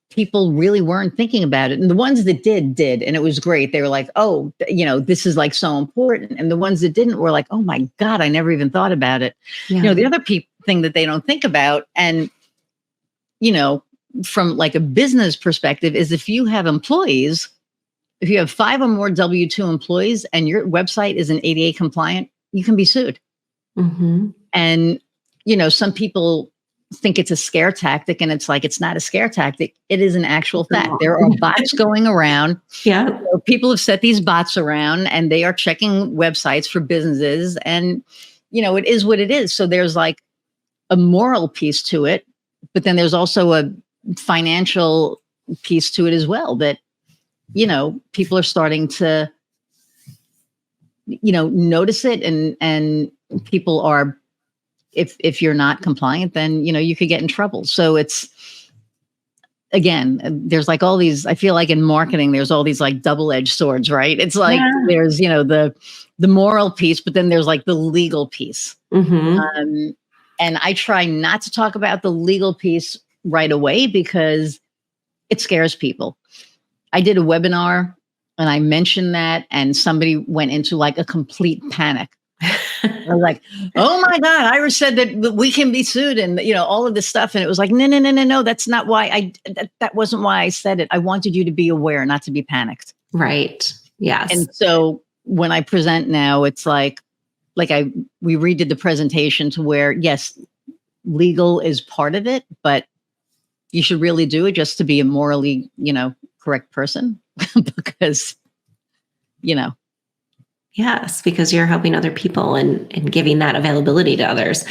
people really weren't thinking about it. And the ones that did, and it was great. They were like, oh, this is like so important. And the ones that didn't were like, oh my God, I never even thought about it. Yeah. The other thing that they don't think about, and, from like a business perspective, is if you have employees, if you have 5 or more W-2 employees and your website isn't ADA compliant, you can be sued. Mm-hmm. And, some people think it's a scare tactic, and it's like, it's not a scare tactic. It is an actual fact. There are bots going around. Yeah. People have set these bots around and they are checking websites for businesses, and, it is what it is. So there's like a moral piece to it, but then there's also a financial piece to it as well, that, people are starting to, notice it, and people are, if you're not compliant, then, you could get in trouble. So it's, again, there's like all these, I feel like in marketing, there's all these like double-edged swords, right? It's like, there's, the moral piece, but then there's like the legal piece. Mm-hmm. And I try not to talk about the legal piece right away because it scares people. I did a webinar and I mentioned that, and somebody went into like a complete panic. I was like, oh my God, Iris said that we can be sued, and, all of this stuff. And it was like, no, that's not why that wasn't why I said it. I wanted you to be aware, not to be panicked. Right. Yes. And so when I present now, it's like we redid the presentation to where, yes, legal is part of it, but you should really do it just to be a morally, correct person because, Yes, because you're helping other people and giving that availability to others.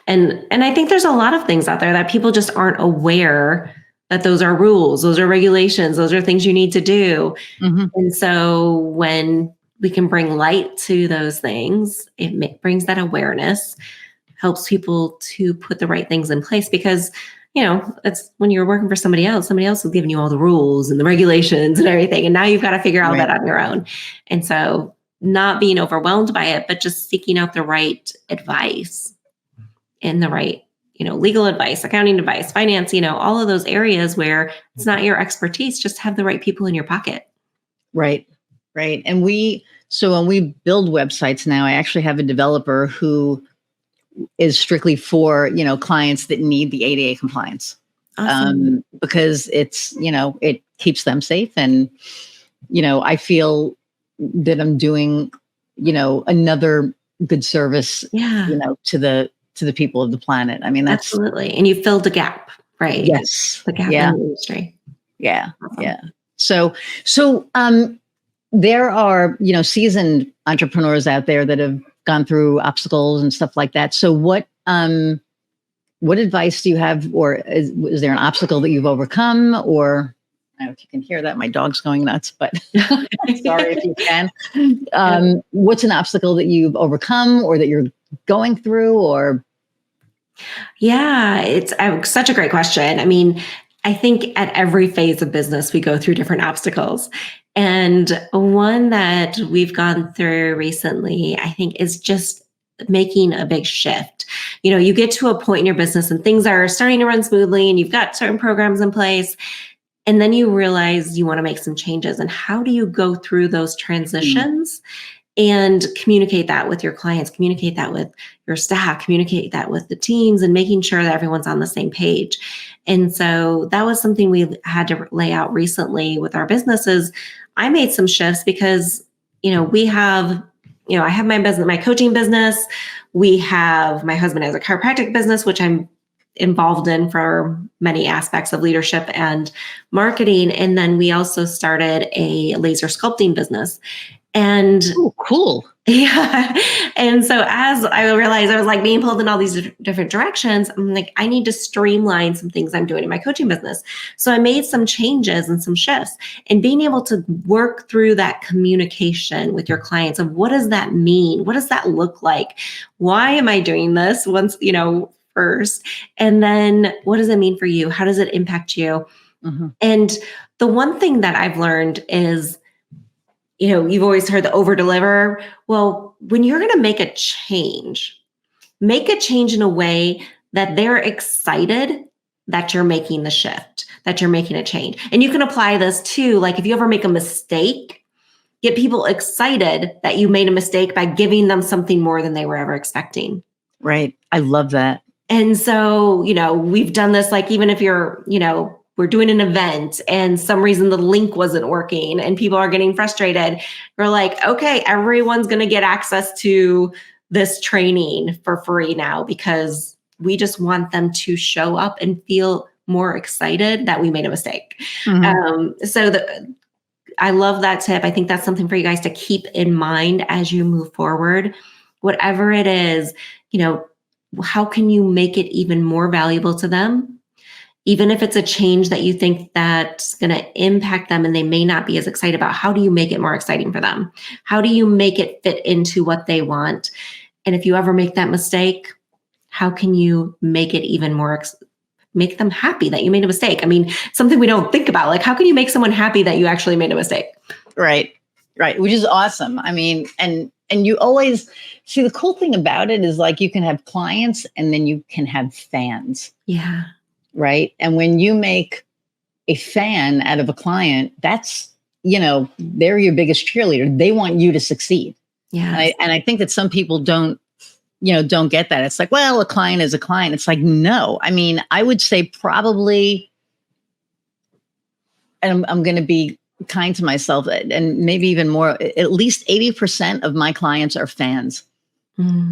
And I think there's a lot of things out there that people just aren't aware that those are rules, those are regulations, those are things you need to do. Mm-hmm. And so when we can bring light to those things, it brings that awareness, helps people to put the right things in place, because it's when you're working for somebody else is giving you all the rules and the regulations and everything. And now you've got to figure all that on your own. And so not being overwhelmed by it, but just seeking out the right advice and the right, legal advice, accounting advice, finance, all of those areas where it's not your expertise, just have the right people in your pocket. Right. And when we build websites now, I actually have a developer who is strictly for, clients that need the ADA compliance. Awesome. Because it's, it keeps them safe. And, I feel that I'm doing, another good service, Yeah, to the people of the planet. I mean, that's, absolutely. And you filled a gap, right? yes. The gap in Yeah. the industry. Yeah. Awesome. Yeah. So there are, seasoned entrepreneurs out there that have gone through obstacles and stuff like that. So what advice do you have, or is there an obstacle that you've overcome? Or I don't know if you can hear that, my dog's going nuts, but sorry if you can. What's an obstacle that you've overcome or that you're going through? Or Yeah, it's such a great question. I mean, I think at every phase of business, we go through different obstacles. And one that we've gone through recently, I think, is just making a big shift. You get to a point in your business and things are starting to run smoothly and you've got certain programs in place. And then you realize you want to make some changes. And how do you go through those transitions and communicate that with your clients, communicate that with your staff, communicate that with the teams, and making sure that everyone's on the same page? And so that was something we had to lay out recently with our businesses. I made some shifts because, we have, I have my business, my coaching business. My husband has a chiropractic business, which I'm involved in for many aspects of leadership and marketing. And then we also started a laser sculpting business. And oh, cool. yeah. And so as I realized I was like being pulled in all these different directions, I'm like, I need to streamline some things I'm doing in my coaching business. So I made some changes and some shifts, and being able to work through that communication with your clients of what does that mean? What does that look like? Why am I doing this once, first? And then what does it mean for you? How does it impact you? Mm-hmm. And the one thing that I've learned is, you've always heard the over deliver. Well, when you're going to make a change in a way that they're excited that you're making the shift, that you're making a change. And you can apply this to, like, if you ever make a mistake, get people excited that you made a mistake by giving them something more than they were ever expecting. Right. I love that. And so, we've done this, like, even if you're, we're doing an event and some reason the link wasn't working and people are getting frustrated. We're like, okay, everyone's going to get access to this training for free now because we just want them to show up and feel more excited that we made a mistake. Mm-hmm. I love that tip. I think that's something for you guys to keep in mind as you move forward. Whatever it is, how can you make it even more valuable to them? Even if it's a change that you think that's going to impact them and they may not be as excited about, how do you make it more exciting for them? How do you make it fit into what they want? And if you ever make that mistake, how can you make it even more, make them happy that you made a mistake? I mean, something we don't think about, like, how can you make someone happy that you actually made a mistake? Right. Right. Which is awesome. I mean, and you always see, the cool thing about it is, like, you can have clients and then you can have fans. Yeah. Right. And when you make a fan out of a client, that's, they're your biggest cheerleader. They want you to succeed. Yeah. And I think that some people don't get that. It's like, well, a client is a client. It's like, no. I mean, I would say probably, and I'm going to be kind to myself, and maybe even more, at least 80% of my clients are fans,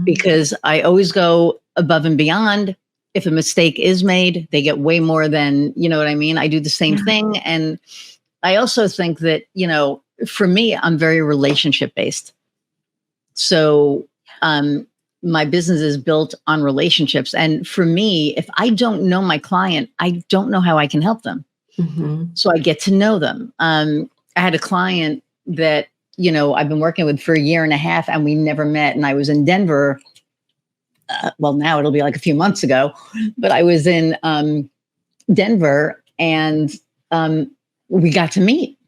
because I always go above and beyond. If a mistake is made, they get way more than, you know what I mean? I do the same thing. And I also think that, for me, I'm very relationship based. So my business is built on relationships. And for me, if I don't know my client, I don't know how I can help them. Mm-hmm. So I get to know them. I had a client that, I've been working with for a year and a half, and we never met. And I was in Denver. Well, now it'll be like a few months ago, but I was in Denver, and we got to meet.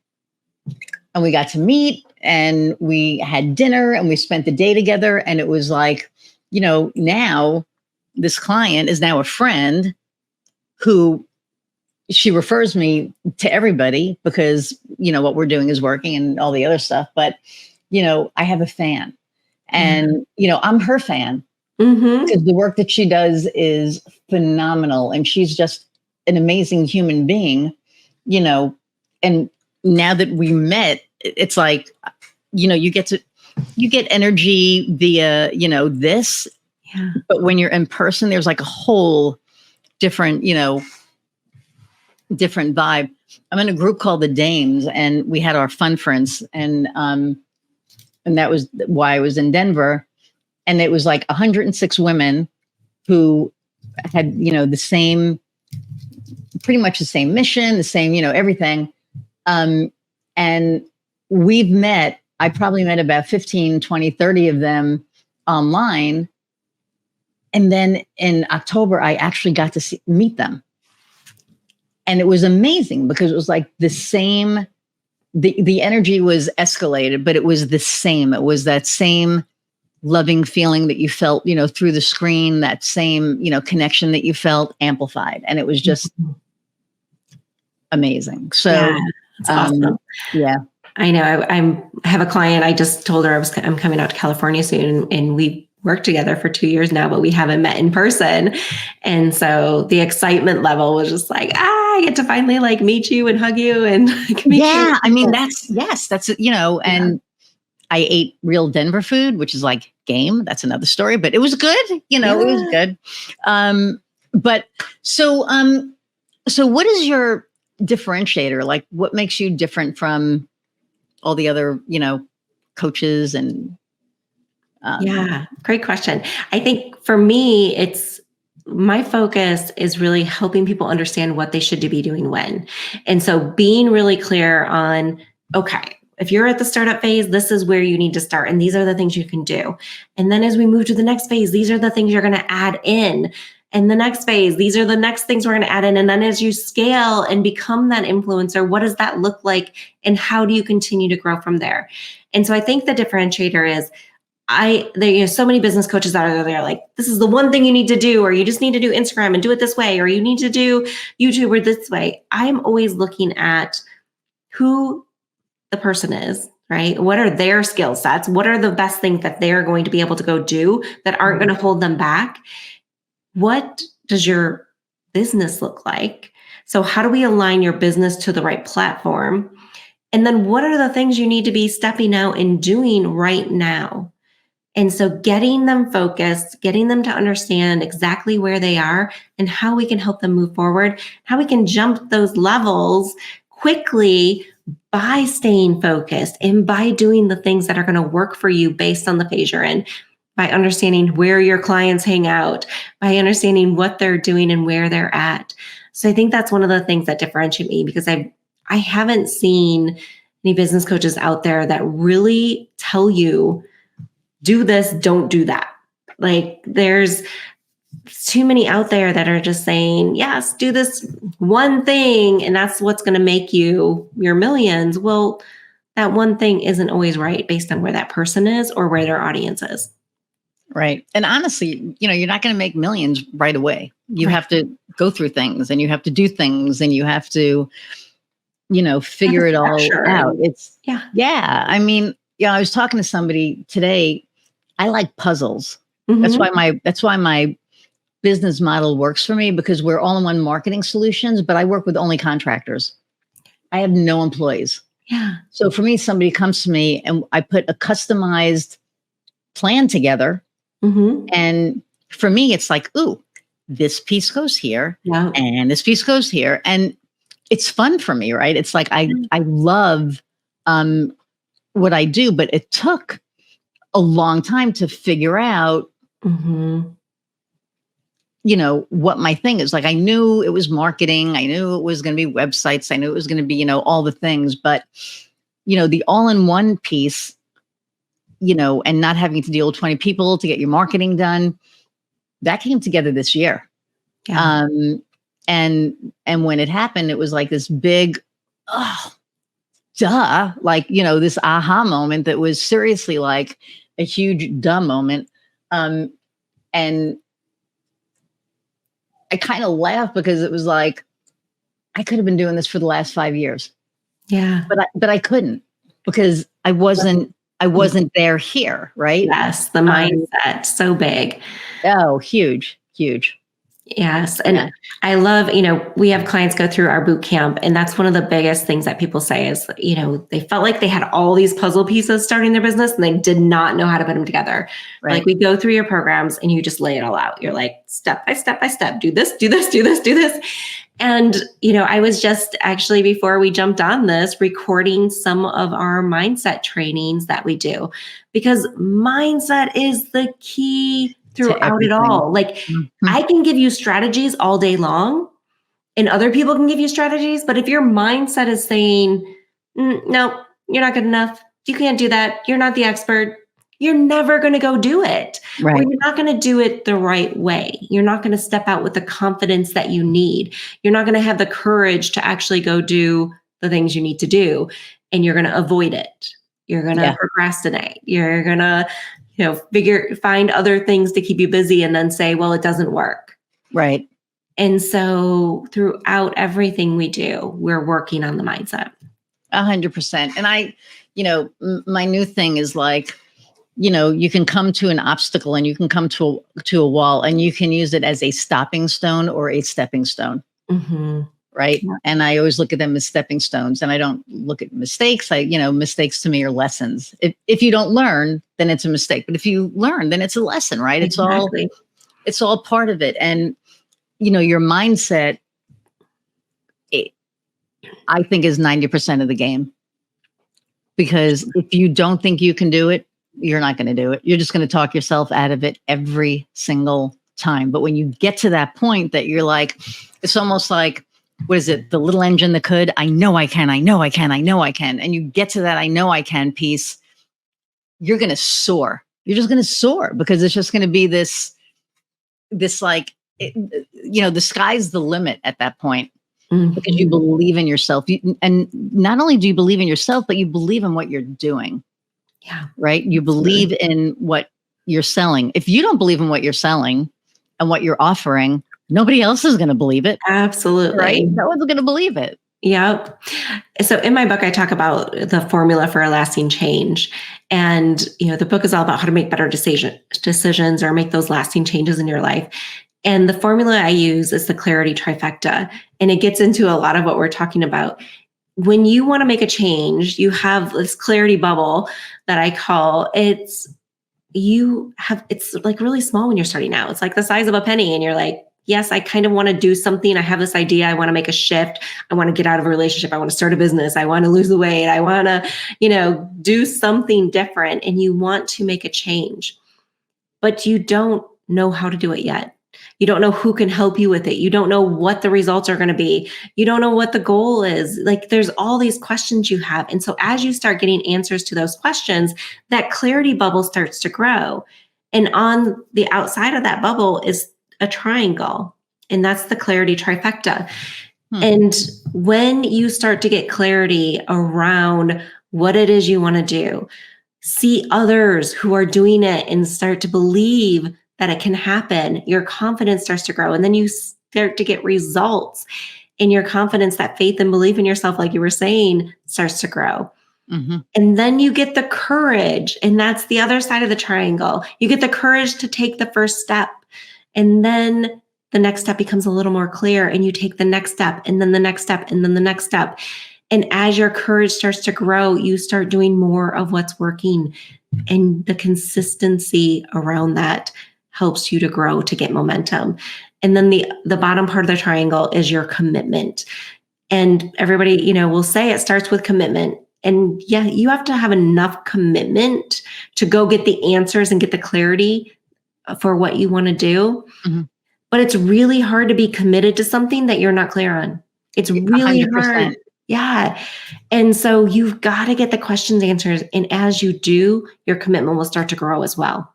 And we had dinner, and we spent the day together. And it was like, now this client is now a friend who she refers me to everybody because, what we're doing is working and all the other stuff. But, I have a fan, and, I'm her fan. Mm-hmm. because the work that she does is phenomenal, and she's just an amazing human being, you know. And now that we met, it's like, you get energy via, this, Yeah. but when you're in person, there's like a whole different, different vibe. I'm in a group called the Dames, and we had our fun friends, and that was why I was in Denver. And it was like 106 women who had, the same, pretty much the same mission, the same, everything. And we've met, I probably met about 15, 20, 30 of them online. And then in October, I actually got to meet them. And it was amazing because it was like the same, the energy was escalated, but it was the same. It was that same loving feeling that you felt, through the screen, that same, connection that you felt amplified. And it was just amazing. So, Yeah, that's awesome. Yeah. I know. I have a client. I just told her I'm coming out to California soon, and we worked together for 2 years now, but we haven't met in person. And so the excitement level was just like, I get to finally like meet you and hug you and meet you. I mean, that's and I ate real Denver food, which is like game. That's another story, but it was good. It was good. But so what is your differentiator? Like, what makes you different from all the other, coaches and Yeah, great question. I think for me, it's my focus is really helping people understand what they should be doing when. And so being really clear on, okay, if you're at the startup phase, this is where you need to start. And these are the things you can do. And then as we move to the next phase, these are the things you're going to add in. And the next phase, these are the next things we're going to add in. And then as you scale and become that influencer, what does that look like? And how do you continue to grow from there? And so I think the differentiator is so many business coaches out there like, this is the one thing you need to do, or you just need to do Instagram and do it this way, or you need to do YouTube or this way. I'm always looking at who the person is, right? What are their skill sets? What are the best things that they're going to be able to go do that aren't going to hold them back? What does your business look like? So how do we align your business to the right platform? And then what are the things you need to be stepping out and doing right now? And so getting them focused, getting them to understand exactly where they are and how we can help them move forward, how we can jump those levels quickly by staying focused and by doing the things that are going to work for you based on the phase you're in, by understanding where your clients hang out, by understanding what they're doing and where they're at. So I think that's one of the things that differentiate me, because I haven't seen any business coaches out there that really tell you, do this, don't do that. Like there's too many out there that are just saying, yes, do this one thing, and that's what's going to make you your millions. Well, that one thing isn't always right based on where that person is or where their audience is. Right. And honestly, you're not going to make millions right away. You have to go through things, and you have to do things, and you have to, figure it all out. It's I mean, I was talking to somebody today. I like puzzles. Mm-hmm. That's why my business model works for me, because we're all-in-one marketing solutions, but I work with only contractors. I have no employees. Yeah. So for me, somebody comes to me and I put a customized plan together. Mm-hmm. And for me, it's like, ooh, this piece goes here, and this piece goes here. And it's fun for me, right? It's like, I love what I do, but it took a long time to figure out, what my thing is. Like, I knew it was marketing. I knew it was going to be websites. I knew it was going to be, all the things, but, the all-in-one piece, and not having to deal with 20 people to get your marketing done, that came together this year. Yeah. And when it happened, it was like this big, duh, like, this aha moment that was seriously like a huge duh moment. And I kind of laughed because it was like, I could have been doing this for the last 5 years. Yeah. But I couldn't, because I wasn't I wasn't there here, right? Yes, the Um, mindset, so big. oh, huge, huge. Yes. Yeah, And I love, we have clients go through our boot camp, and that's one of the biggest things that people say is, they felt like they had all these puzzle pieces starting their business and they did not know how to put them together. Like, right. we go through your programs and you just lay it all out. You're like, step by step by step, do this, do this, do this, do this. And, I was just actually, before we jumped on this, recording some of our mindset trainings that we do, because mindset is the key To throughout it everything. all. Like, Mhm. I can give you strategies all day long, and other people can give you strategies. But if your mindset is saying, no, you're not good enough, you can't do that, you're not the expert, you're never going to go do it. Or Right. you're not going to do it the right way. You're not going to step out with the confidence that you need. You're not going to have the courage to actually go do the things you need to do. And you're going to avoid it. You're going to Yeah. procrastinate. You're going to, find other things to keep you busy and then say, well, it doesn't work. Right. And so throughout everything we do, we're working on the mindset. 100%. And my new thing is like, you can come to an obstacle and you can come to a wall and you can use it as a stopping stone or a stepping stone. Mm-hmm. Right. Yeah. And I always look at them as stepping stones, and I don't look at mistakes. Mistakes to me are lessons. If you don't learn, then it's a mistake. But if you learn, then it's a lesson, right? Exactly. It's all part of it. And, your mindset, I think, is 90% of the game. Because if you don't think you can do it, you're not going to do it. You're just going to talk yourself out of it every single time. But when you get to that point that you're like, it's almost like, what is it? The little engine that could, I know I can, I know I can, I know I can. And you get to that I know I can piece, you're going to soar. You're just going to soar because it's just going to be this like, the sky's the limit at that point. Because you believe in yourself. And not only do you believe in yourself, but you believe in what you're doing. Yeah. Right. You believe in what you're selling. If you don't believe in what you're selling and what you're offering, nobody else is going to believe it. Absolutely. Right. No one's going to believe it. Yep. So in my book, I talk about the formula for a lasting change. And, the book is all about how to make better decisions or make those lasting changes in your life. And the formula I use is the clarity trifecta. And it gets into a lot of what we're talking about. When you want to make a change, you have this clarity bubble that I call it's like really small when you're starting out. It's like the size of a penny. And you're like, yes, I kind of want to do something. I have this idea. I want to make a shift. I want to get out of a relationship. I want to start a business. I want to lose the weight. I want to, do something different. And you want to make a change, but you don't know how to do it yet. You don't know who can help you with it. You don't know what the results are going to be. You don't know what the goal is. Like, there's all these questions you have. And so as you start getting answers to those questions, that clarity bubble starts to grow. And on the outside of that bubble is a triangle. And that's the clarity trifecta. And when you start to get clarity around what it is you want to do, see others who are doing it and start to believe that it can happen, your confidence starts to grow. And then you start to get results, and your confidence, that faith and belief in yourself, like you were saying, starts to grow. Mm-hmm. And then you get the courage. And that's the other side of the triangle. You get the courage to take the first step. And then the next step becomes a little more clear, and you take the next step, and then the next step, and then the next step. And as your courage starts to grow, you start doing more of what's working. And the consistency around that helps you to grow, to get momentum. And then the bottom part of the triangle is your commitment. And everybody, will say it starts with commitment. And yeah, you have to have enough commitment to go get the answers and get the clarity for what you want to do. Mm-hmm. But it's really hard to be committed to something that you're not clear on. It's really 100%. Hard. Yeah. And so you've got to get the questions answered. And as you do, your commitment will start to grow as well.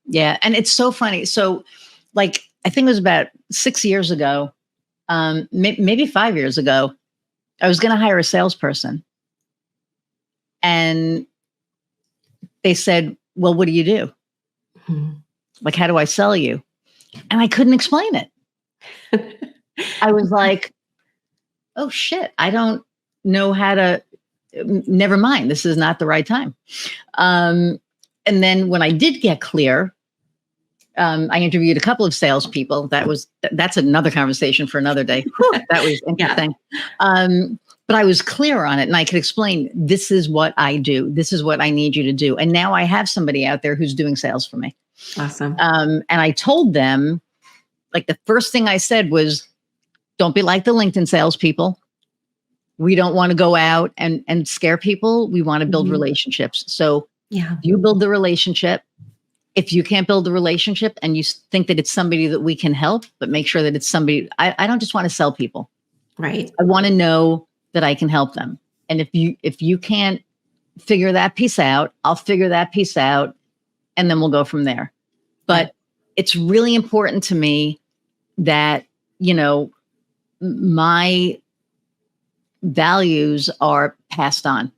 Yeah. And it's so funny. So like, I think it was about 6 years ago, maybe 5 years ago, I was going to hire a salesperson. And they said, well, what do you do? Mm-hmm. Like, how do I sell you? And I couldn't explain it. I was like, oh shit, I don't know how to never mind, this is not the right time. And then when I did get clear, I interviewed a couple of salespeople. That's another conversation for another day. Whew, that was interesting. But I was clear on it, and I could explain, this is what I do. This is what I need you to do. And now I have somebody out there who's doing sales for me. Awesome. And I told them, like, the first thing I said was, don't be like the LinkedIn salespeople. We don't want to go out and scare people. We want to build relationships. So you build the relationship. If you can't build the relationship and you think that it's somebody that we can help, but make sure that it's somebody, I don't just want to sell people. Right. I want to know that I can help them. And if you can't figure that piece out, I'll figure that piece out, and then we'll go from there. But it's really important to me that, my values are passed on,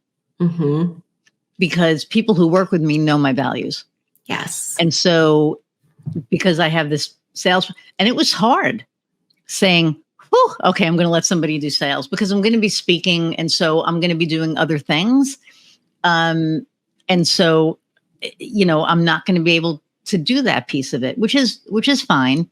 because people who work with me know my values. Yes. And so, because I have this sales, and it was hard saying, okay, I'm going to let somebody do sales, because I'm going to be speaking. And so I'm going to be doing other things. And so, I'm not going to be able to do that piece of it, which is fine.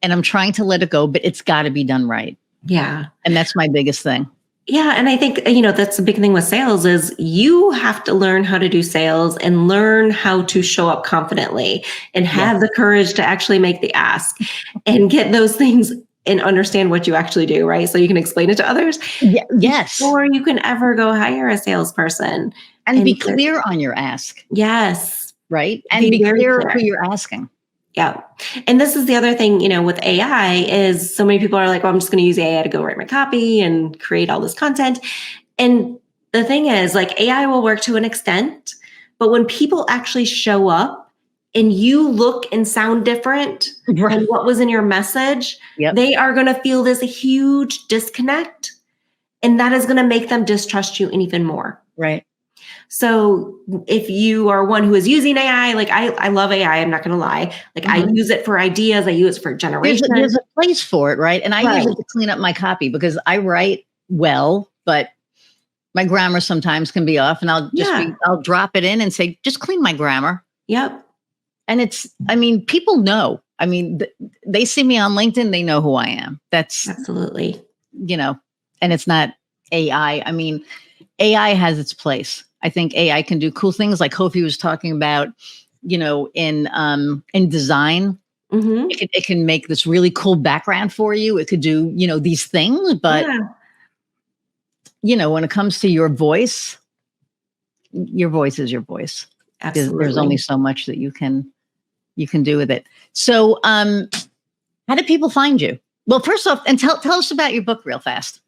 And I'm trying to let it go, but it's got to be done right. Yeah. And that's my biggest thing. Yeah. And I think, that's the big thing with sales is you have to learn how to do sales and learn how to show up confidently and have the courage to actually make the ask and get those things and understand what you actually do, right? So you can explain it to others. Yes. Before you can ever go hire a salesperson. And be clear on your ask. Yes. Right. And be clear who you're asking. Yeah. And this is the other thing, with AI is so many people are like, well, I'm just going to use AI to go write my copy and create all this content. And the thing is, like, AI will work to an extent, but when people actually show up and you look and sound different than what was in your message, they are going to feel this huge disconnect. And that is going to make them distrust you even more. Right. So if you are one who is using AI, like I love AI, I'm not going to lie. Like I use it for ideas. I use it for generation. There's a place for it, right? And I use it to clean up my copy, because I write well, but my grammar sometimes can be off, and I'll drop it in and say, just clean my grammar. Yep. And people know. They see me on LinkedIn, they know who I am. That's absolutely, and it's not AI. AI has its place. I think AI can do cool things, like Kofi was talking about, in design. It can make this really cool background for you. It could do, these things, but when it comes to your voice is your voice. Absolutely. There's only so much that you can do with it. So, how do people find you? Well, first off, and tell us about your book real fast.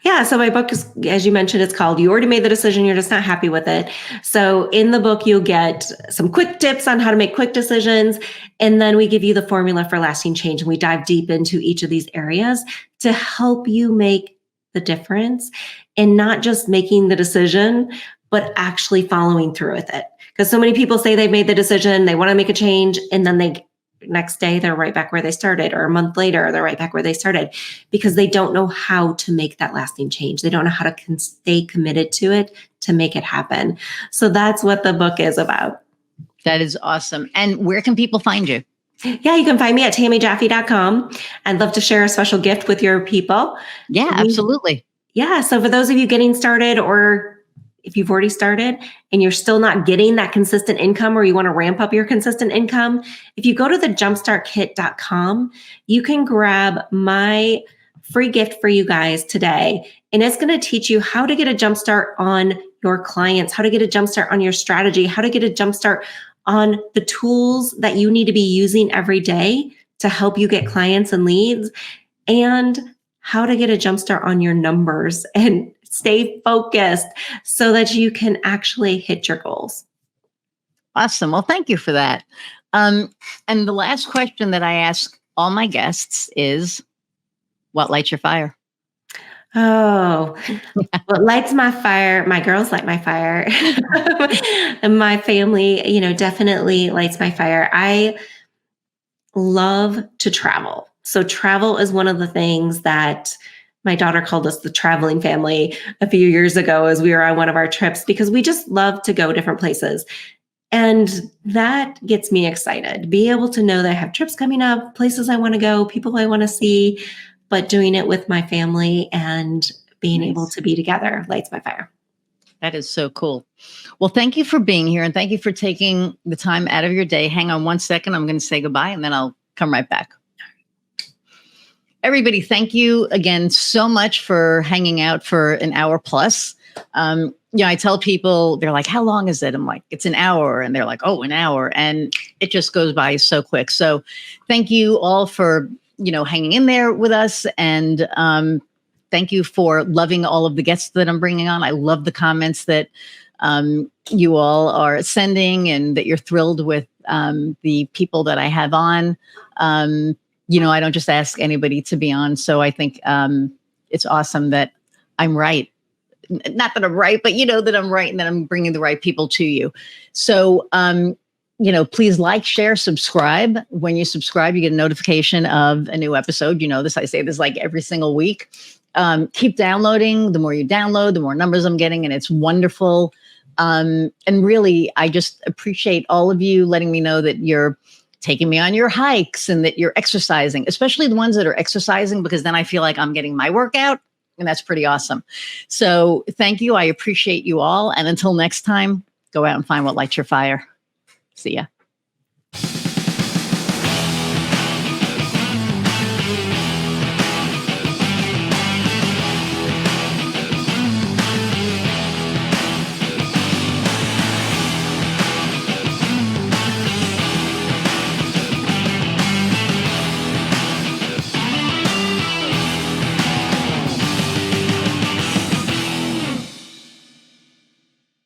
Yeah. So my book is, as you mentioned, it's called You Already Made the Decision, You're Just Not Happy with It. So in the book, you'll get some quick tips on how to make quick decisions. And then we give you the formula for lasting change. And we dive deep into each of these areas to help you make the difference in not just making the decision, but actually following through with it. Because so many people say they've made the decision, they want to make a change, and then next day they're right back where they started, or a month later they're right back where they started, because they don't know how to make that lasting change. They don't know how to stay committed to it to make it happen. So that's what the book is about. That is awesome. And where can people find you? Yeah, you can find me at TamiJaffe.com. I'd love to share a special gift with your people. Yeah, absolutely. Yeah. So for those of you getting started, or if you've already started and you're still not getting that consistent income, or you want to ramp up your consistent income, if you go to the jumpstartkit.com, you can grab my free gift for you guys today. And it's going to teach you how to get a jumpstart on your clients, how to get a jumpstart on your strategy, how to get a jumpstart on the tools that you need to be using every day to help you get clients and leads, and how to get a jumpstart on your numbers and stay focused so that you can actually hit your goals. Awesome. Well, thank you for that. And the last question that I ask all my guests is, what lights your fire? Oh, what lights my fire? My girls light my fire. And my family, definitely lights my fire. I love to travel. So travel is one of the things that My daughter called us the traveling family a few years ago as we were on one of our trips because we just love to go different places. And that gets me excited. Be able to know that I have trips coming up, places I want to go, people I want to see, but doing it with my family and being able Nice. to be together lights my fire. That is so cool. Well, thank you for being here and thank you for taking the time out of your day. Hang on one second. I'm going to say goodbye and then I'll come right back. Everybody, thank you again so much for hanging out for an hour plus. I tell people, they're like, how long is it? I'm like, it's an hour. And they're like, oh, an hour. And it just goes by so quick. So thank you all for, hanging in there with us. And thank you for loving all of the guests that I'm bringing on. I love the comments that you all are sending and that you're thrilled with the people that I have on. I don't just ask anybody to be on. So I think it's awesome that I'm right. Not that I'm right, but that I'm right and that I'm bringing the right people to you. So, please like, share, subscribe. When you subscribe, you get a notification of a new episode. You know this, I say this like every single week. Keep downloading. The more you download, the more numbers I'm getting, and it's wonderful. And really, I just appreciate all of you letting me know that you're taking me on your hikes and that you're exercising, especially the ones that are exercising, because then I feel like I'm getting my workout. And that's pretty awesome. So thank you. I appreciate you all. And until next time, go out and find what lights your fire. See ya.